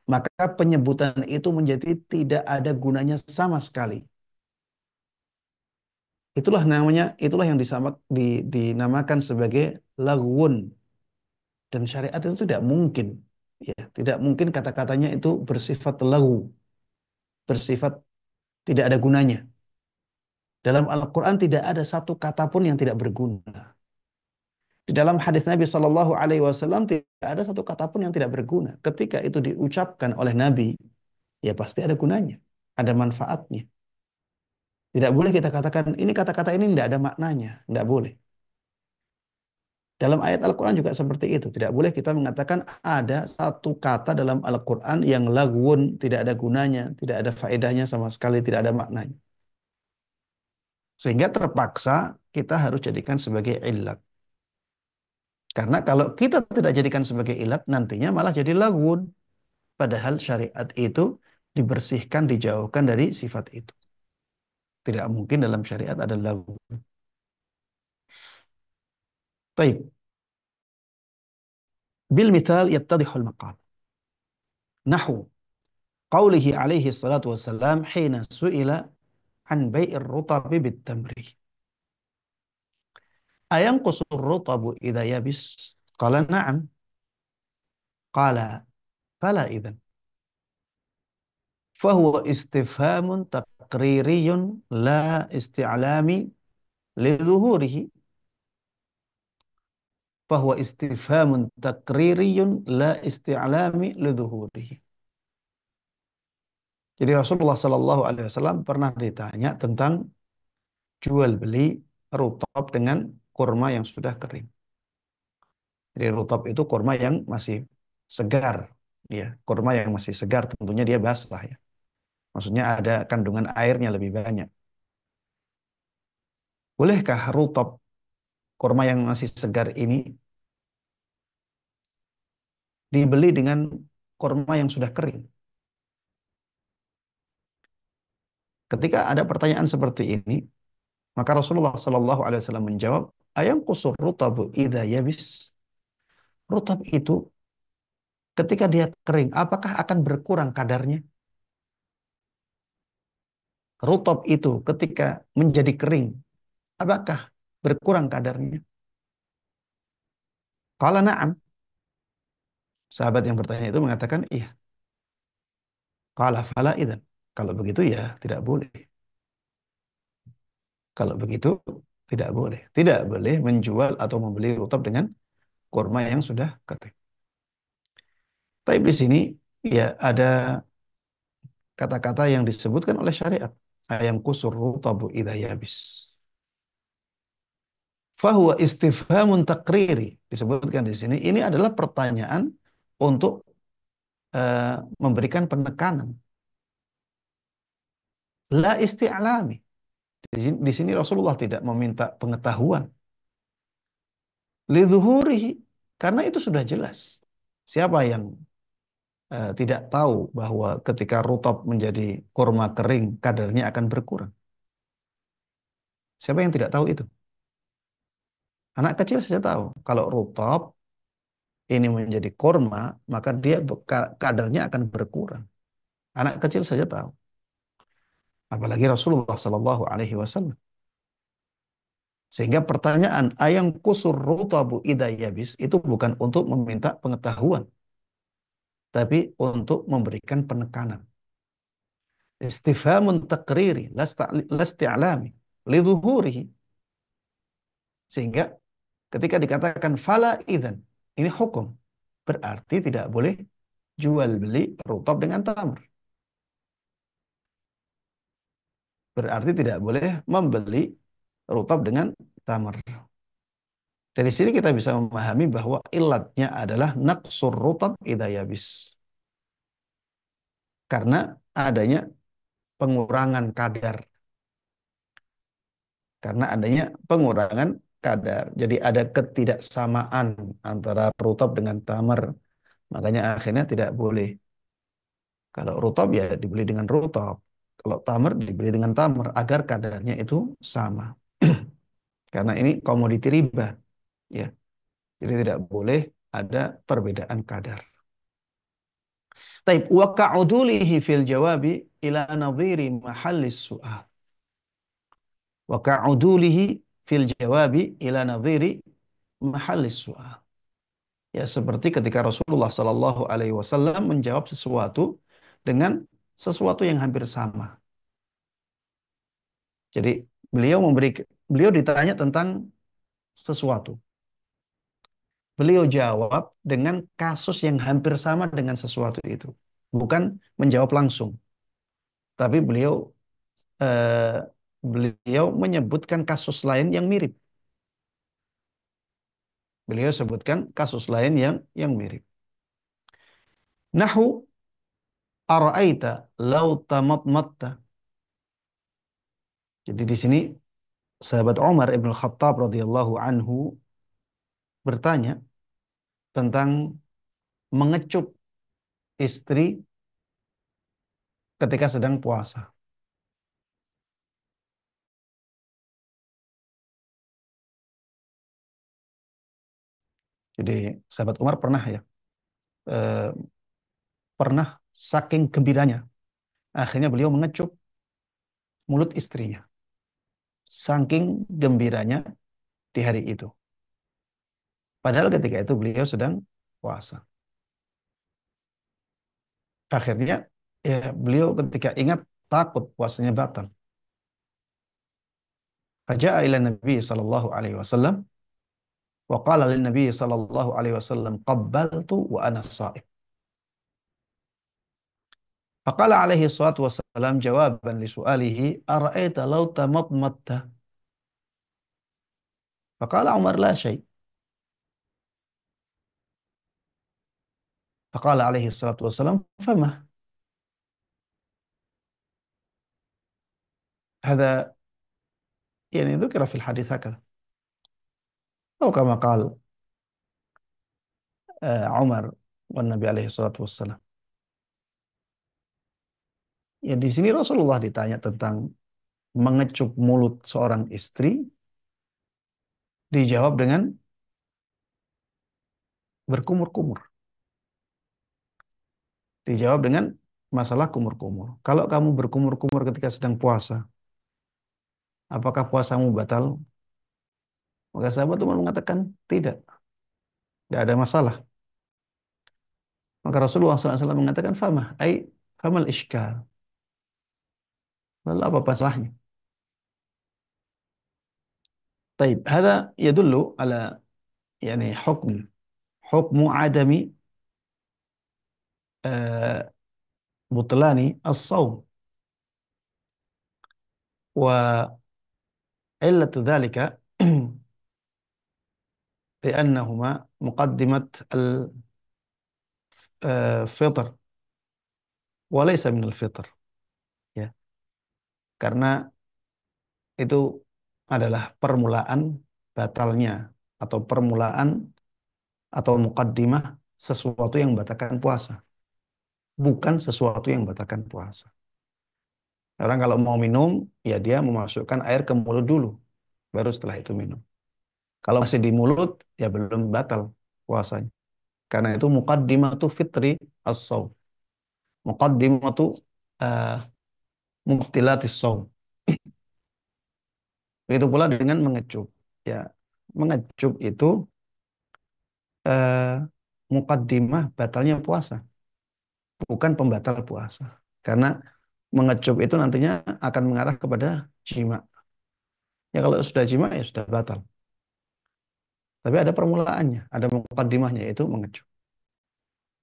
maka penyebutan itu menjadi tidak ada gunanya sama sekali. Itulah yang dinamakan sebagai laghun. Dan syariat itu tidak mungkin, ya, tidak mungkin kata-katanya itu bersifat laghu, bersifat tidak ada gunanya. Dalam Al-Quran tidak ada satu kata pun yang tidak berguna. Di dalam hadis Nabi Shallallahu Alaihi Wasallam tidak ada satu kata pun yang tidak berguna. Ketika itu diucapkan oleh Nabi, ya pasti ada gunanya, ada manfaatnya. Tidak boleh kita katakan ini kata-kata ini tidak ada maknanya, tidak boleh. Dalam ayat Al-Quran juga seperti itu. Tidak boleh kita mengatakan ada satu kata dalam Al-Quran yang lagwun, tidak ada gunanya, tidak ada faedahnya sama sekali, tidak ada maknanya. Sehingga terpaksa kita harus jadikan sebagai illat. Karena kalau kita tidak jadikan sebagai ilat, nantinya malah jadi lagwun. Padahal syariat itu dibersihkan, dijauhkan dari sifat itu. Tidak mungkin dalam syariat ada lagwun. Baik. Bil mithal yattadihul maqal. Nahu. Qawlihi alaihi salatu wassalam hina su'ila an bai'ir rutabi bit tamri. Ayang qusur rutabu idha yabis? Qala na'am. Qala fala idhan. Fahuwa istifhamun taqririyun la isti'lami lidhuhurihi. Fahuwa istifhamun taqririyun la isti'lami lidhuhurihi. Jadi Rasulullah Sallallahu Alaihi Wasallam pernah ditanya tentang jual beli rutab dengan kurma yang sudah kering. Jadi rutab itu kurma yang masih segar, ya, kurma yang masih segar tentunya dia basah ya. Maksudnya ada kandungan airnya lebih banyak. Bolehkah rutab kurma yang masih segar ini dibeli dengan kurma yang sudah kering? Ketika ada pertanyaan seperti ini, maka Rasulullah Sallallahu Alaihi Wasallam menjawab, ayam kusur rutabu idha yabis. Rutab itu ketika dia kering, apakah akan berkurang kadarnya? Rutab itu ketika menjadi kering, apakah berkurang kadarnya? Qala na'am. Sahabat yang bertanya itu mengatakan, iya. Qala fala idzan. Kalau begitu ya tidak boleh. Kalau begitu tidak boleh. Tidak boleh menjual atau membeli rutab dengan kurma yang sudah kering. Tapi di sini ya ada kata-kata yang disebutkan oleh syariat. Ayam kusur rutabu idza yabis. Fahuwa istifhamun takriri. Disebutkan di sini. Ini adalah pertanyaan untuk memberikan penekanan. La isti'lami. Di sini Rasulullah tidak meminta pengetahuan. Lidzuhurihi. Karena itu sudah jelas. Siapa yang tidak tahu bahwa ketika rutab menjadi kurma kering, kadarnya akan berkurang? Siapa yang tidak tahu itu? Anak kecil saja tahu. Kalau rutab ini menjadi kurma, maka dia kadarnya akan berkurang. Anak kecil saja tahu. Apalagi Rasulullah Sallallahu Alaihi Wasallam. Sehingga pertanyaan ayang kusur rutabu idza yabis itu bukan untuk meminta pengetahuan, tapi untuk memberikan penekanan. Istifhamun taqriri lasti'lami lidhuhurihi. Sehingga ketika dikatakan fala idzan, ini hukum. Berarti tidak boleh jual beli rutab dengan tamr. Berarti tidak boleh membeli rutab dengan tamr. Dari sini kita bisa memahami bahwa ilatnya adalah naqsur rutab idza yabis. Karena adanya pengurangan kadar. Karena adanya pengurangan kadar. Jadi ada ketidaksamaan antara rutab dengan tamar. Makanya akhirnya tidak boleh. Kalau rutab ya dibeli dengan rutab. Kalau tamar dibeli dengan tamar agar kadarnya itu sama. Karena ini komoditi riba, ya. Jadi tidak boleh ada perbedaan kadar. Taib wa ka'udulihi fil jawabi ila nadhiri mahallis su'al. Wa ka'udulihi fil jawabi ila nadhiri mahallis su'al. Ya seperti ketika Rasulullah Sallallahu Alaihi Wasallam menjawab sesuatu dengan sesuatu yang hampir sama. Jadi beliau ditanya tentang sesuatu. Beliau jawab dengan kasus yang hampir sama dengan sesuatu itu. Bukan menjawab langsung. Tapi eh, beliau menyebutkan kasus lain yang mirip. Beliau sebutkan kasus lain yang mirip. Nahu ara'aita law tamatmatta. Jadi di sini sahabat Umar Ibn Khattab radhiyallahu anhu bertanya tentang mengecup istri ketika sedang puasa. Jadi sahabat Umar pernah ya, eh, pernah saking gembiranya, akhirnya beliau mengecup mulut istrinya. Saking gembiranya di hari itu. Padahal ketika itu beliau sedang puasa. Akhirnya ya beliau ketika ingat takut puasanya batal. Faja'a ila Nabi sallallahu alaihi wasallam wa qala lin Nabi sallallahu alaihi wasallam qabbaltu wa ana sha'im. Faqala alaihi salatu wassalam jawaban li su'alihi ara'aita law tamatmatta. Faqala Umar la syai'. Faqala alaihi salatu wassalam fama. هذا يعني ذكر في الحديث هكذا أو كما قال Umar wan Nabi alaihi salatu wassalam. Ya di sini Rasulullah ditanya tentang mengecup mulut seorang istri, dijawab dengan berkumur-kumur. Dijawab dengan masalah kumur-kumur. Kalau kamu berkumur-kumur ketika sedang puasa, apakah puasamu batal? Maka sahabat Umar mengatakan tidak ada masalah. Maka Rasulullah SAW mengatakan famal ishkal. Lalu apa masalahnya? Taib, hada yadullu ala yani hukmu adami butlani as-sawm wa illatu dhalika li'annahuma muqaddimat al-fitr wa laysa min al-fitr, ya. Karena itu adalah permulaan batalnya atau permulaan atau muqaddimah sesuatu yang membatalkan puasa, bukan sesuatu yang membatalkan puasa. Orang kalau mau minum, ya dia memasukkan air ke mulut dulu, baru setelah itu minum. Kalau masih di mulut, ya belum batal puasanya. Karena itu muqaddimatu fitri as-shaum. Muqaddimatu uh, mubtilatis shaum. Begitu pula dengan mengecup. Ya, mengecup itu uh, muqaddimah batalnya puasa, bukan pembatal puasa. Karena mengecup itu nantinya akan mengarah kepada jima. Ya kalau sudah jima ya sudah batal. Tapi ada permulaannya, ada muqaddimahnya yaitu mengecup.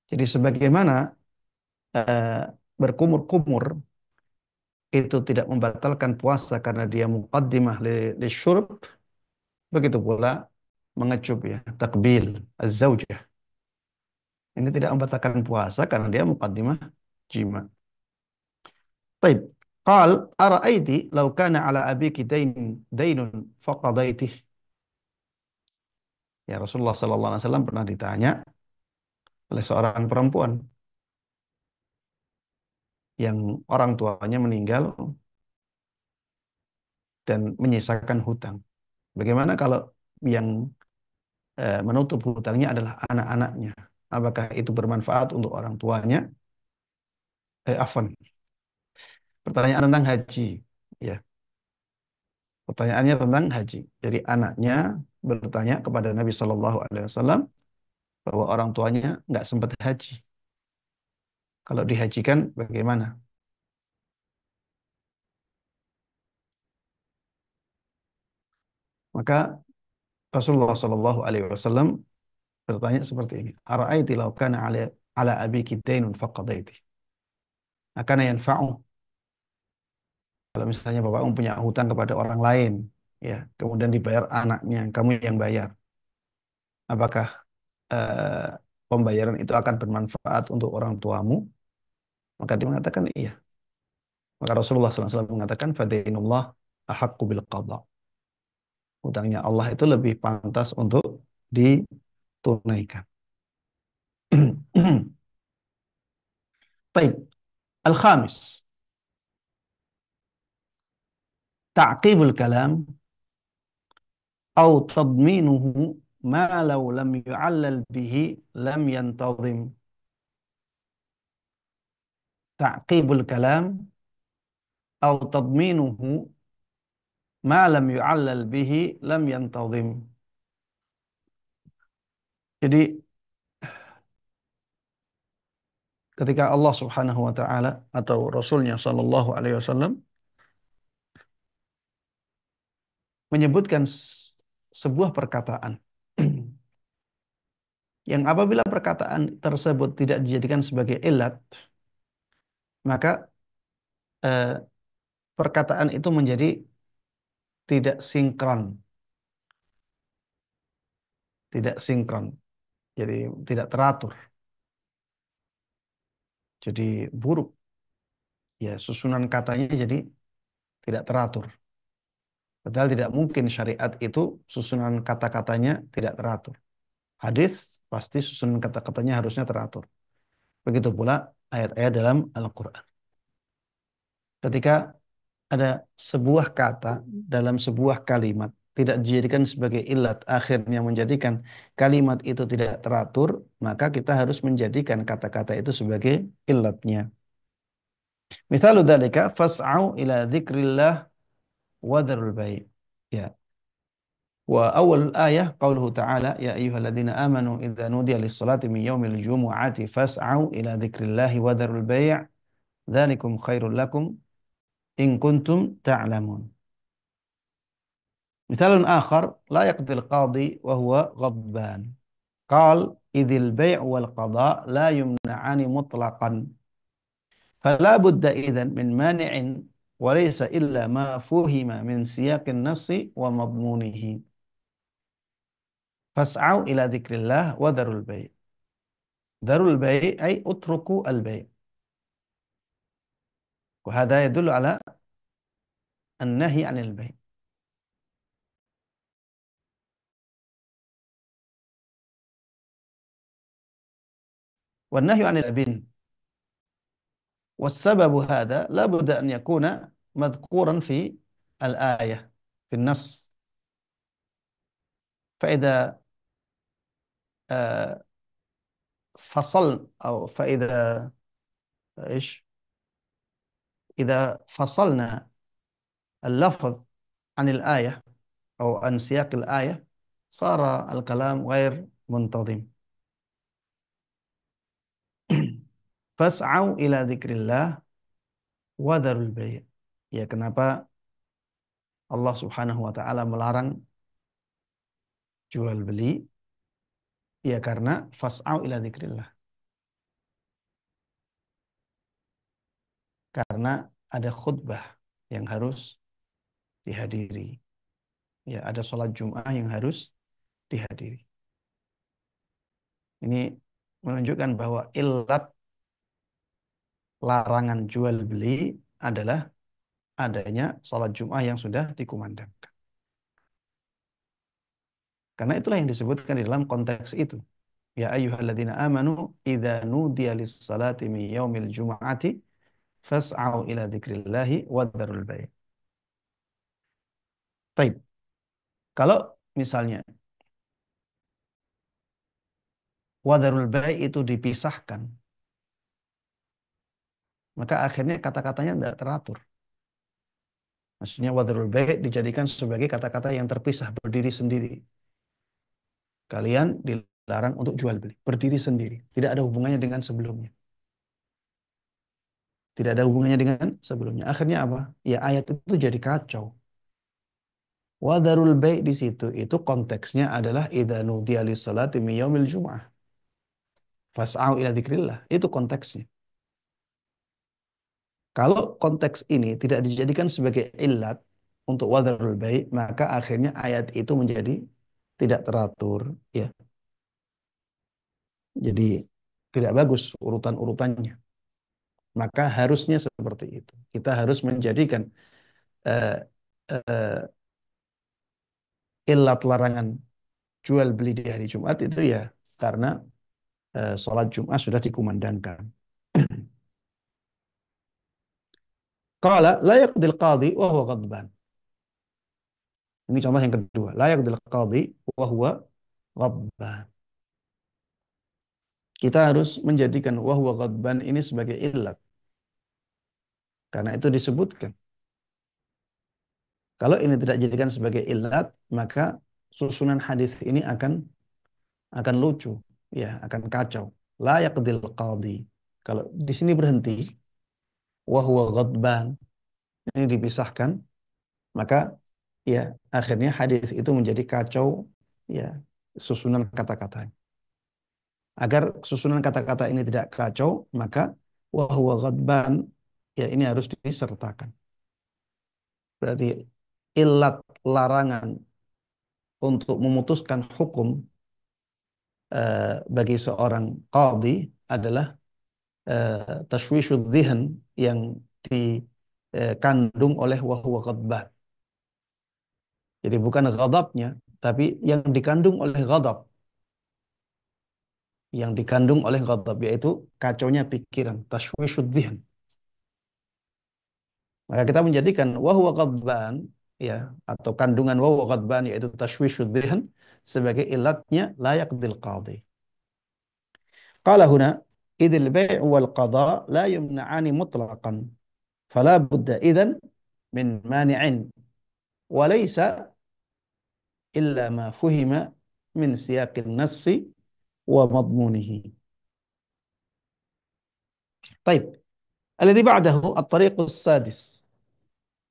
Jadi sebagaimana eh, berkumur-kumur itu tidak membatalkan puasa karena dia muqaddimah li syurb, begitu pula mengecup ya, takbil az-zaujah. Ini tidak membatalkan puasa karena dia muqaddimah jima. Baik. Qal ara'aiti law kana ala abiki dainun faqadaitih. Ya Rasulullah sallallahu alaihi wasallam pernah ditanya oleh seorang perempuan yang orang tuanya meninggal dan menyisakan hutang. Bagaimana kalau yang menutup hutangnya adalah anak-anaknya? Apakah itu bermanfaat untuk orang tuanya? Afwan. Pertanyaan tentang haji. Ya, pertanyaannya tentang haji. Jadi anaknya bertanya kepada Nabi Shallallahu Alaihi Wasallam bahwa orang tuanya nggak sempat haji. Kalau dihajikan bagaimana? Maka Rasulullah Shallallahu Alaihi Wasallam bertanya seperti ini. Ara'aiti law kana ala abiki dainun faqadaiti. Akana yanfa'u. Kalau misalnya bapak punya hutang kepada orang lain, ya, kemudian dibayar anaknya, kamu yang bayar. Apakah eh, pembayaran itu akan bermanfaat untuk orang tuamu? Maka dia mengatakan iya. Maka Rasulullah SAW mengatakan, Fadainullah ahaqqu bil qadha. Hutangnya Allah itu lebih pantas untuk ditunaikan. Baik. Al-khamis. Ta'qibul kalam أو تضمينه ما لو لم يعلل به لم ينتظم. تعقيب الكلام أو تضمينه ما لم يعلل به لم ينتظم. Jadi ketika Allah Subhanahu wa taala atau Rasulnya Shallallahu alaihi wasallam menyebutkan sebuah perkataan yang apabila perkataan tersebut tidak dijadikan sebagai ilat, maka eh, perkataan itu menjadi tidak sinkron, tidak sinkron. Jadi tidak teratur. Jadi buruk. Ya, susunan katanya jadi tidak teratur. Padahal tidak mungkin syariat itu susunan kata-katanya tidak teratur. Hadis pasti susunan kata-katanya harusnya teratur. Begitu pula ayat-ayat dalam Al-Quran. Ketika ada sebuah kata dalam sebuah kalimat tidak dijadikan sebagai ilat, akhirnya menjadikan kalimat itu tidak teratur, maka kita harus menjadikan kata-kata itu sebagai ilatnya. Misalu dzalika fas'au ila dzikrillah wa dzarul bai'. Ya. Wa awwalul ayah qauluhu ta'ala ya ayyuhalladzina amanu idza nudiya lis-salati min yaumil jumu'ati fas'au ila dzikrillahi wa dzarul bai' dzalikum khairul lakum in kuntum ta'lamun. Misalun akhar la yaqdil qadi wa huwa ghadban. Qal idzil bai' wal qada la yumna'ani mutlaqan. فلا بد إذن من مانع وليس إلا ما فهم من سياق النص ومضمونه فاسعوا إلى ذكر الله وذروا البيع. ذروا البيع أي اتركوا البيع، وهذا يدل على النهي عن البيع. والنهي عن البن، والسبب هذا لا بد أن يكون مذكورا في الآية في النص. فإذا fasal atau faida ايش إذا فصلنا اللفظ عن الآية أو عن سياق الآية صار الكلام غير منتظم. Fas'au ila dzikrillah wa dzarul bai'. Ya, kenapa Allah Subhanahu wa taala melarang jual beli? Ya karena fas'au ila dzikrillah. Karena ada khutbah yang harus dihadiri. Ya, ada sholat Jum'ah yang harus dihadiri. Ini menunjukkan bahwa illat larangan jual beli adalah adanya sholat Jum'ah yang sudah dikumandangkan. Karena itulah yang disebutkan di dalam konteks itu. Ya ayyuhalladzina amanu idza nudiya lis-salati min yaumil jum'ati fas'au ila dzikrillahi wadzarul bai'. Baik. Kalau misalnya wadzarul bai' itu dipisahkan, maka akhirnya kata-katanya tidak teratur. Maksudnya wadzarul bai' dijadikan sebagai kata-kata yang terpisah, berdiri sendiri. Kalian dilarang untuk jual beli, berdiri sendiri, tidak ada hubungannya dengan sebelumnya. Tidak ada hubungannya dengan sebelumnya. Akhirnya apa? Ya ayat itu jadi kacau. Wadharul bai' di situ itu konteksnya adalah idza nudiya lis-salati min yaumil jum'ah fas'au ila dzikrillah. Itu konteksnya. Kalau konteks ini tidak dijadikan sebagai illat untuk wadharul bai', maka akhirnya ayat itu menjadi tidak teratur, ya. Jadi tidak bagus urutan-urutannya. Maka harusnya seperti itu. Kita harus menjadikan uh, uh, illat larangan jual beli di hari Jumat itu ya karena sholat Jumat sudah dikumandangkan. Qala la yaqdil qadhi wa huwa ghadban. Ini contoh yang kedua. La yaqdil qadhi wa huwa ghadban. Kita harus menjadikan wa huwa ghadban ini sebagai illat. Karena itu disebutkan. Kalau ini tidak dijadikan sebagai illat, maka susunan hadis ini akan lucu, ya, akan kacau. La yaqdil qadhi. Kalau di sini berhenti wa huwa ghadban, ini dipisahkan, maka ya akhirnya hadis itu menjadi kacau, ya, susunan kata-katanya. Agar susunan kata-kata ini tidak kacau, maka wa huwa ghadban, ya ini harus disertakan. Berarti illat larangan untuk memutuskan hukum bagi seorang qadhi adalah tashwishud dhihn yang dikandung oleh wa huwa ghadban. Jadi bukan ghadabnya, tapi yang dikandung oleh ghadab. Yang dikandung oleh ghadab, yaitu kacaunya pikiran, tashwishud dhihn. Maka kita menjadikan wa huwa ghadban, ya, atau kandungan wa huwa ghadban yaitu tashwishud dhihn sebagai ilatnya layak dil qadhi. Qala huna idil bai' wal qada la yumna'ani mutlaqan. Fala budda idzan min mani'in wa laysa illa ma fuhima min siyaqin nassi wa madmunihi. Baik. Alladhi ba'dahu at-tariqus sadis.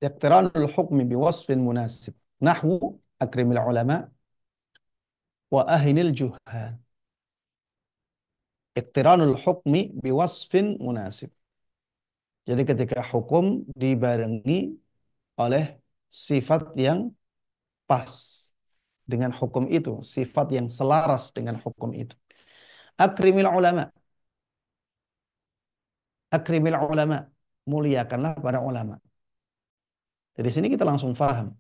Iqtiranul hukmi biwasfin munasib. Nahwu akrimil ulama wa ahinil juhal. Iqtiranul hukmi biwasfin munasib. Jadi ketika hukum dibarengi oleh sifat yang pas dengan hukum itu, sifat yang selaras dengan hukum itu. Akrimil ulama. Akrimil ulama. Muliakanlah para ulama. Dari sini kita langsung paham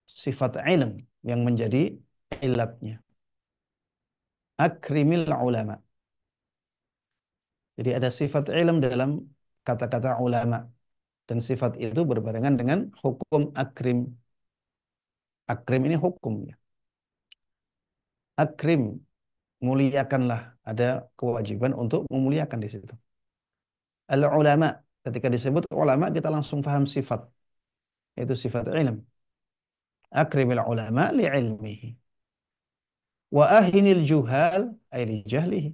sifat ilm yang menjadi ilatnya. Akrimil ulama. Jadi ada sifat ilm dalam kata-kata ulama. Dan sifat itu berbarengan dengan hukum akrim. Akrim ini hukum, ya. Akrim muliakanlah, ada kewajiban untuk memuliakan di situ. Al-ulama, ketika disebut ulama kita langsung paham sifat, yaitu sifat ilm. Akrimil ulama li'ilmihi wa ahinil juhal ay li jahlihi.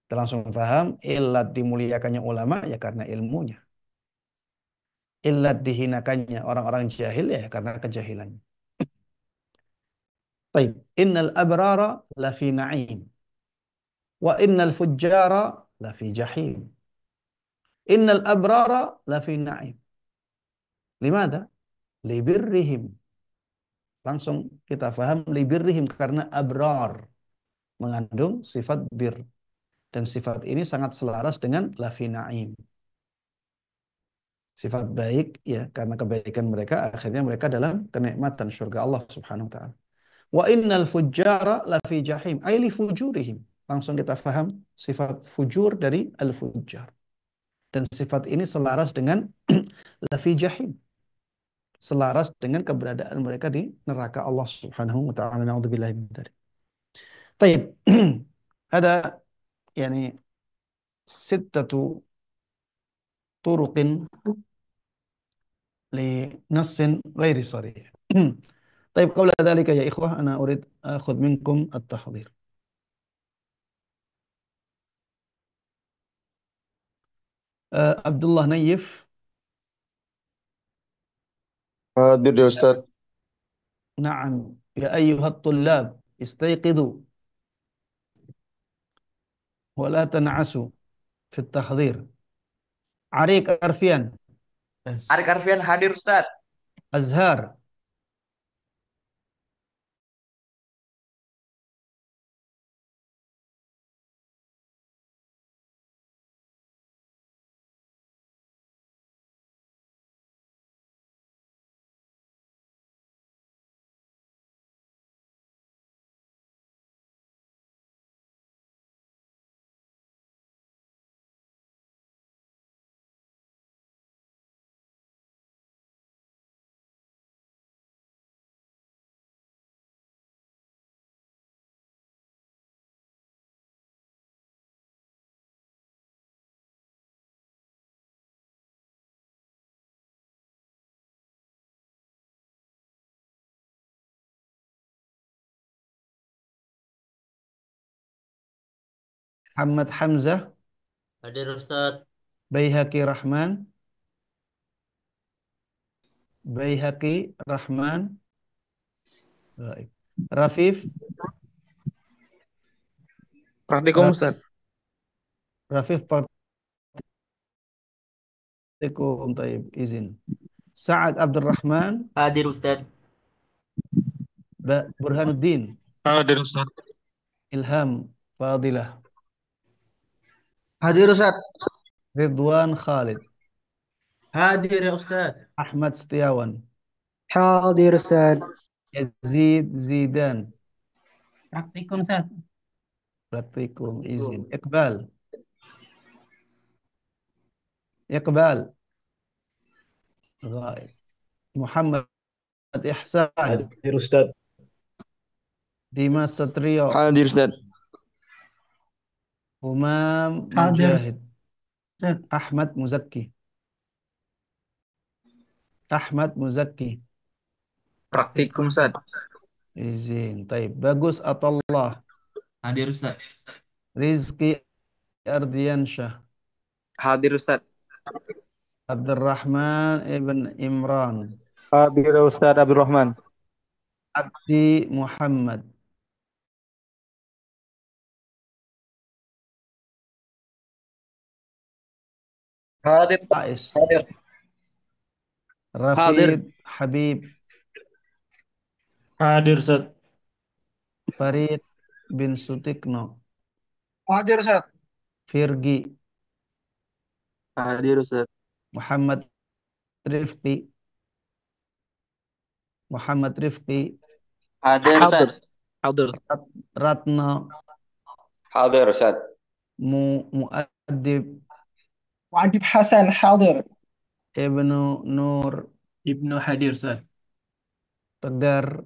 Kita langsung paham illat dimuliakannya ulama ya karena ilmunya. Illat dihinakannya orang-orang jahil ya karena kejahilannya. Baik, innal abrara lafi na'im wa innal fujjara lafi jahim. Innal abrara lafi na'im. Limada? Libirrihim. Langsung kita paham libirrihim karena abrar mengandung sifat bir. Dan sifat ini sangat selaras dengan lafi na'im. Sifat baik ya karena kebaikan mereka akhirnya mereka dalam kenikmatan surga Allah Subhanahu wa taala. Wa innal fujjara lafi jahim ay li fujurihim. Langsung kita paham sifat fujur dari al-fujjar. Dan sifat ini selaras dengan lafi jahim. Selaras dengan keberadaan mereka di neraka Allah Subhanahu wa taala. Na'udzubillahi min dzalik. Baik. Ada yani sittatu turuqin لنص غير صريح. طيب قبل ذلك يا إخوة أنا أريد أخذ منكم التحضير. عبد الله نيف. Hadir ya Ustaz. نعم يا أيها الطلاب استيقظوا ولا تنعسوا في التحضير. عريق أرفيان. Arik Arfian hadir Ustaz. أزهار. محمد حمزة. Hadir Ustaz. بيهقي رحمن. بيهقي رحمن. baik. Rafif. Praktikum Ustaz. Rafif praktikum. طيب izin. Sa'ad Abdurrahman. Hadir Ustaz. Burhanuddin. Hadir Ustaz. Ilham Fadilah. Hadir Ustaz. Ridwan Khalid. Hadir ya Ustaz. Ahmad Setiawan. Hadir Ustaz. Yazid Zidan. Praktikum Ustaz. Praktikum izin. Iqbal. Iqbal. Ghaib. Muhammad Ihsan. Hadir Ustaz. Dimas Satrio. Hadir Ustaz. Umam Hadir. Mujahid. Ahmad Muzakki. Ahmad Muzakki. Praktikum Ustaz. Izin. Taib. Bagus Atallah. Hadir Ustaz. Rizki Ardiansyah. Hadir Ustaz. Abdurrahman ibn Imran. Hadir Ustaz Abdurrahman. Abdi Muhammad. Hadir. Ais. Hadir. Rafid Habib. Hadir Ustaz. Farid bin Sutikno. Hadir Ustaz. Firgi. Hadir Ustaz. Muhammad Rifqi. Muhammad Rifqi. Hadir Ustaz. Hadir. Ratna. Hadir Ustaz. Muaddib Wajib Hasan hadir. Ibnu Nur. Ibnu hadir Ustaz. Tegar.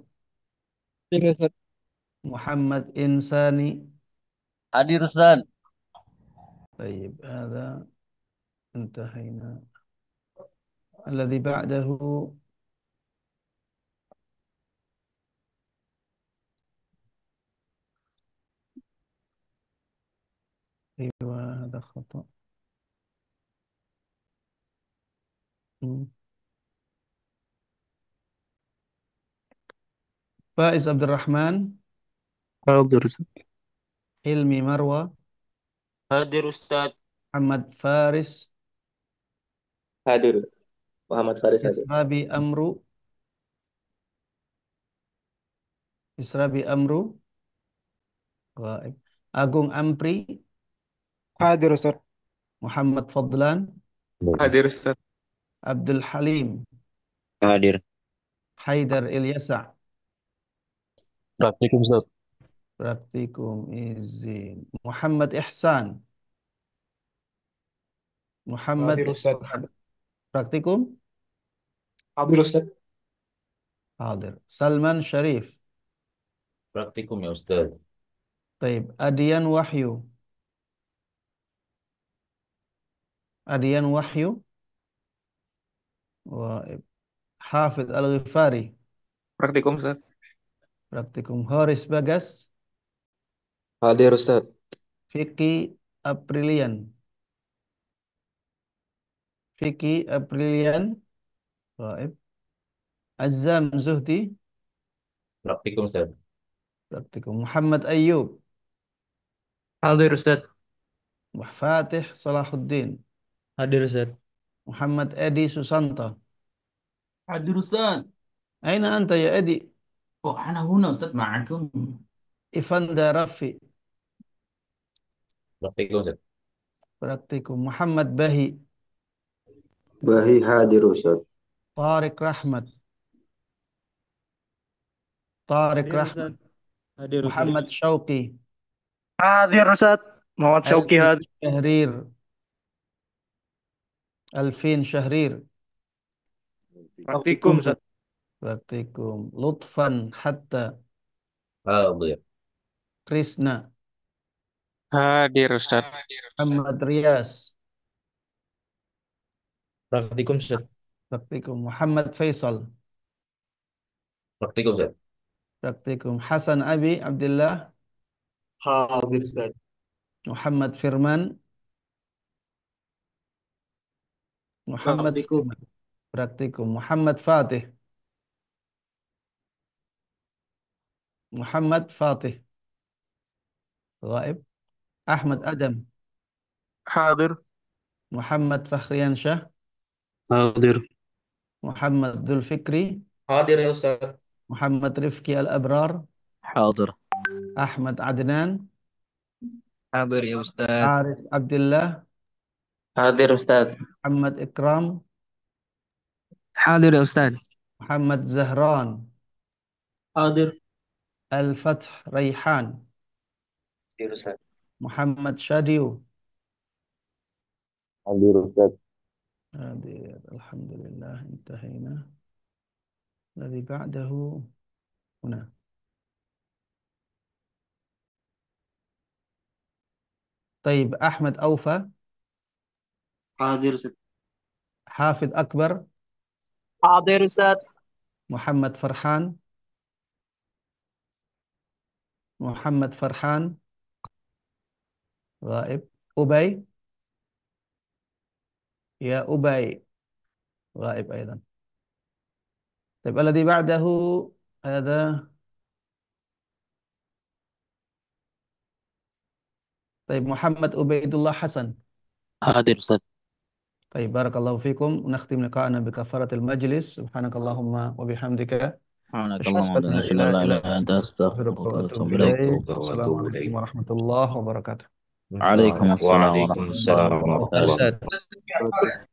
Hadir Ustaz. محمد إنساني. Hadir Ustaz. طيب هذا انتهينا. الذي بعده أيوة هذا خطأ. مم. فائز عبد الرحمن. حاضر أستاذ. حلمي مروة. حاضر أستاذ. محمد فارس. Hadir. Muhammad Faris hadir. إسرابي أمرو. إسرابي أمرو غائب. أجون أمبري. Hadir Ustaz. محمد فضلان. حاضر أستاذ. عبد الحليم. Hadir. حيدر اليسع. Praktikum Ustaz. براكتيكوم إزين. محمد إحسان. محمد Hadir Ustaz. براكتيكوم. Hadir Ustaz. حاضر. سلمان شريف. Praktikum ya Ustaz. طيب أديان وحيو. أديان وحيو وحافظ الغفاري. Praktikum Ustaz. براكتيكوم. هوريس باجس. Hadir Ustaz. فيكي أبريليان. فيكي أبريليان غائب. عزام زهدي. Praktikum Ustaz. براكتيكوم. محمد أيوب. حاضر أستاذ. فاتح صلاح الدين. حاضر أستاذ. محمد أدي سوسانتا. Hadir Ustaz. أين أنت يا أدي؟ أنا هنا أستاذ معكم. إفندا رفي. Praktikum Ustaz. براكتيكوم. محمد بهي. Bahi hadir Ustaz. طارق رحمت. طارق رحمت. Hadir محمد شوقي. حاضر أستاذ. محمد شوقي ألفين حاضر. شهرير. ألفين شهرير. Praktikum Ustaz. براكتيكوم. لطفا حتى. Hadir. كريسنا. حاضر أستاذ. محمد رياس. Praktikum Ustaz. براكتيكوم. محمد فيصل. Praktikum Ustaz. براكتيكوم. حسن أبي عبد الله. Hadir Ustaz. محمد فرمان. محمد فرمان. براكتيكوم. محمد فاتح. محمد فاتح غائب. أحمد أدم. حاضر. محمد فخريان شاه. Hadir. محمد ذو الفكري. حاضر يا أستاذ. محمد رفكي الأبرار. حاضر. أحمد عدنان. حاضر يا أستاذ. عارف عبد الله. حاضر أستاذ. محمد إكرام. حاضر يا أستاذ. محمد زهران. حاضر. الفتح ريحان. Hadir Ustaz. محمد شاديو. Hadir Ustaz. هذه الحمد لله انتهينا. الذي بعده هنا. طيب أحمد أوفى. Hadir Ustaz. حافظ أكبر. حاضر أستاذ. محمد فرحان. محمد فرحان غائب. أبي. يا أبي غائب أيضا. طيب الذي بعده هذا. طيب محمد عبيد الله حسن. حاضر أستاذ. طيب بارك الله فيكم. نختم لقاءنا بكفارة المجلس. سبحانك اللهم وبحمدك. سبحانك أشهد اللهم أن لا وبحمدك إله لا إلا إله أنت إلا أنت أستغفرك أستغفرك وأتوب وأتوب إليك. إليك. Wa والسلام atubu عليكم ilaik. ورحمة الله وبركاته. عليكم السلام ورحمة الله Waalaikumsalam وبركاته. أستاذ. warahmatullahi wabarakatuh.